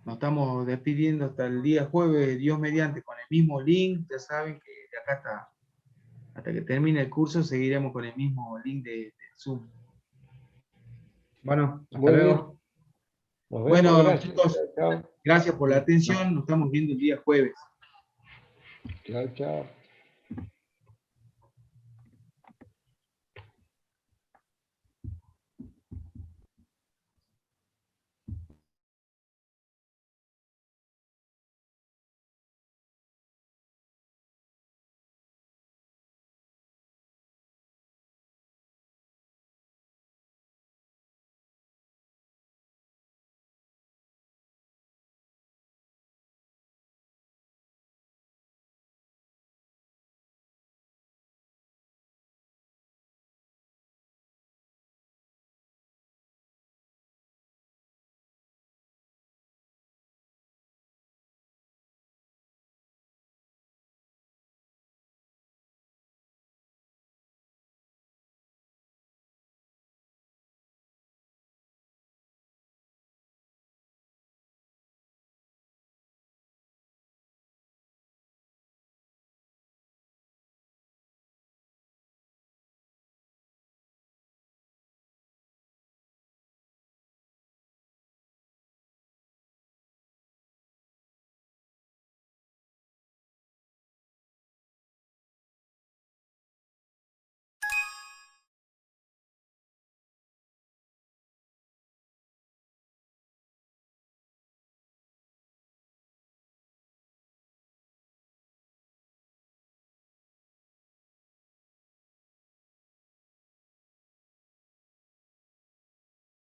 nos estamos despidiendo hasta el día jueves, Dios mediante, con el mismo link. Ya saben que de acá hasta que termine el curso seguiremos con el mismo link de Zoom. Bueno, hasta Bueno, luego. Nos vemos, Bueno, gracias. chicos, Chao, gracias por la atención. Nos estamos viendo el día jueves. chao. Chao.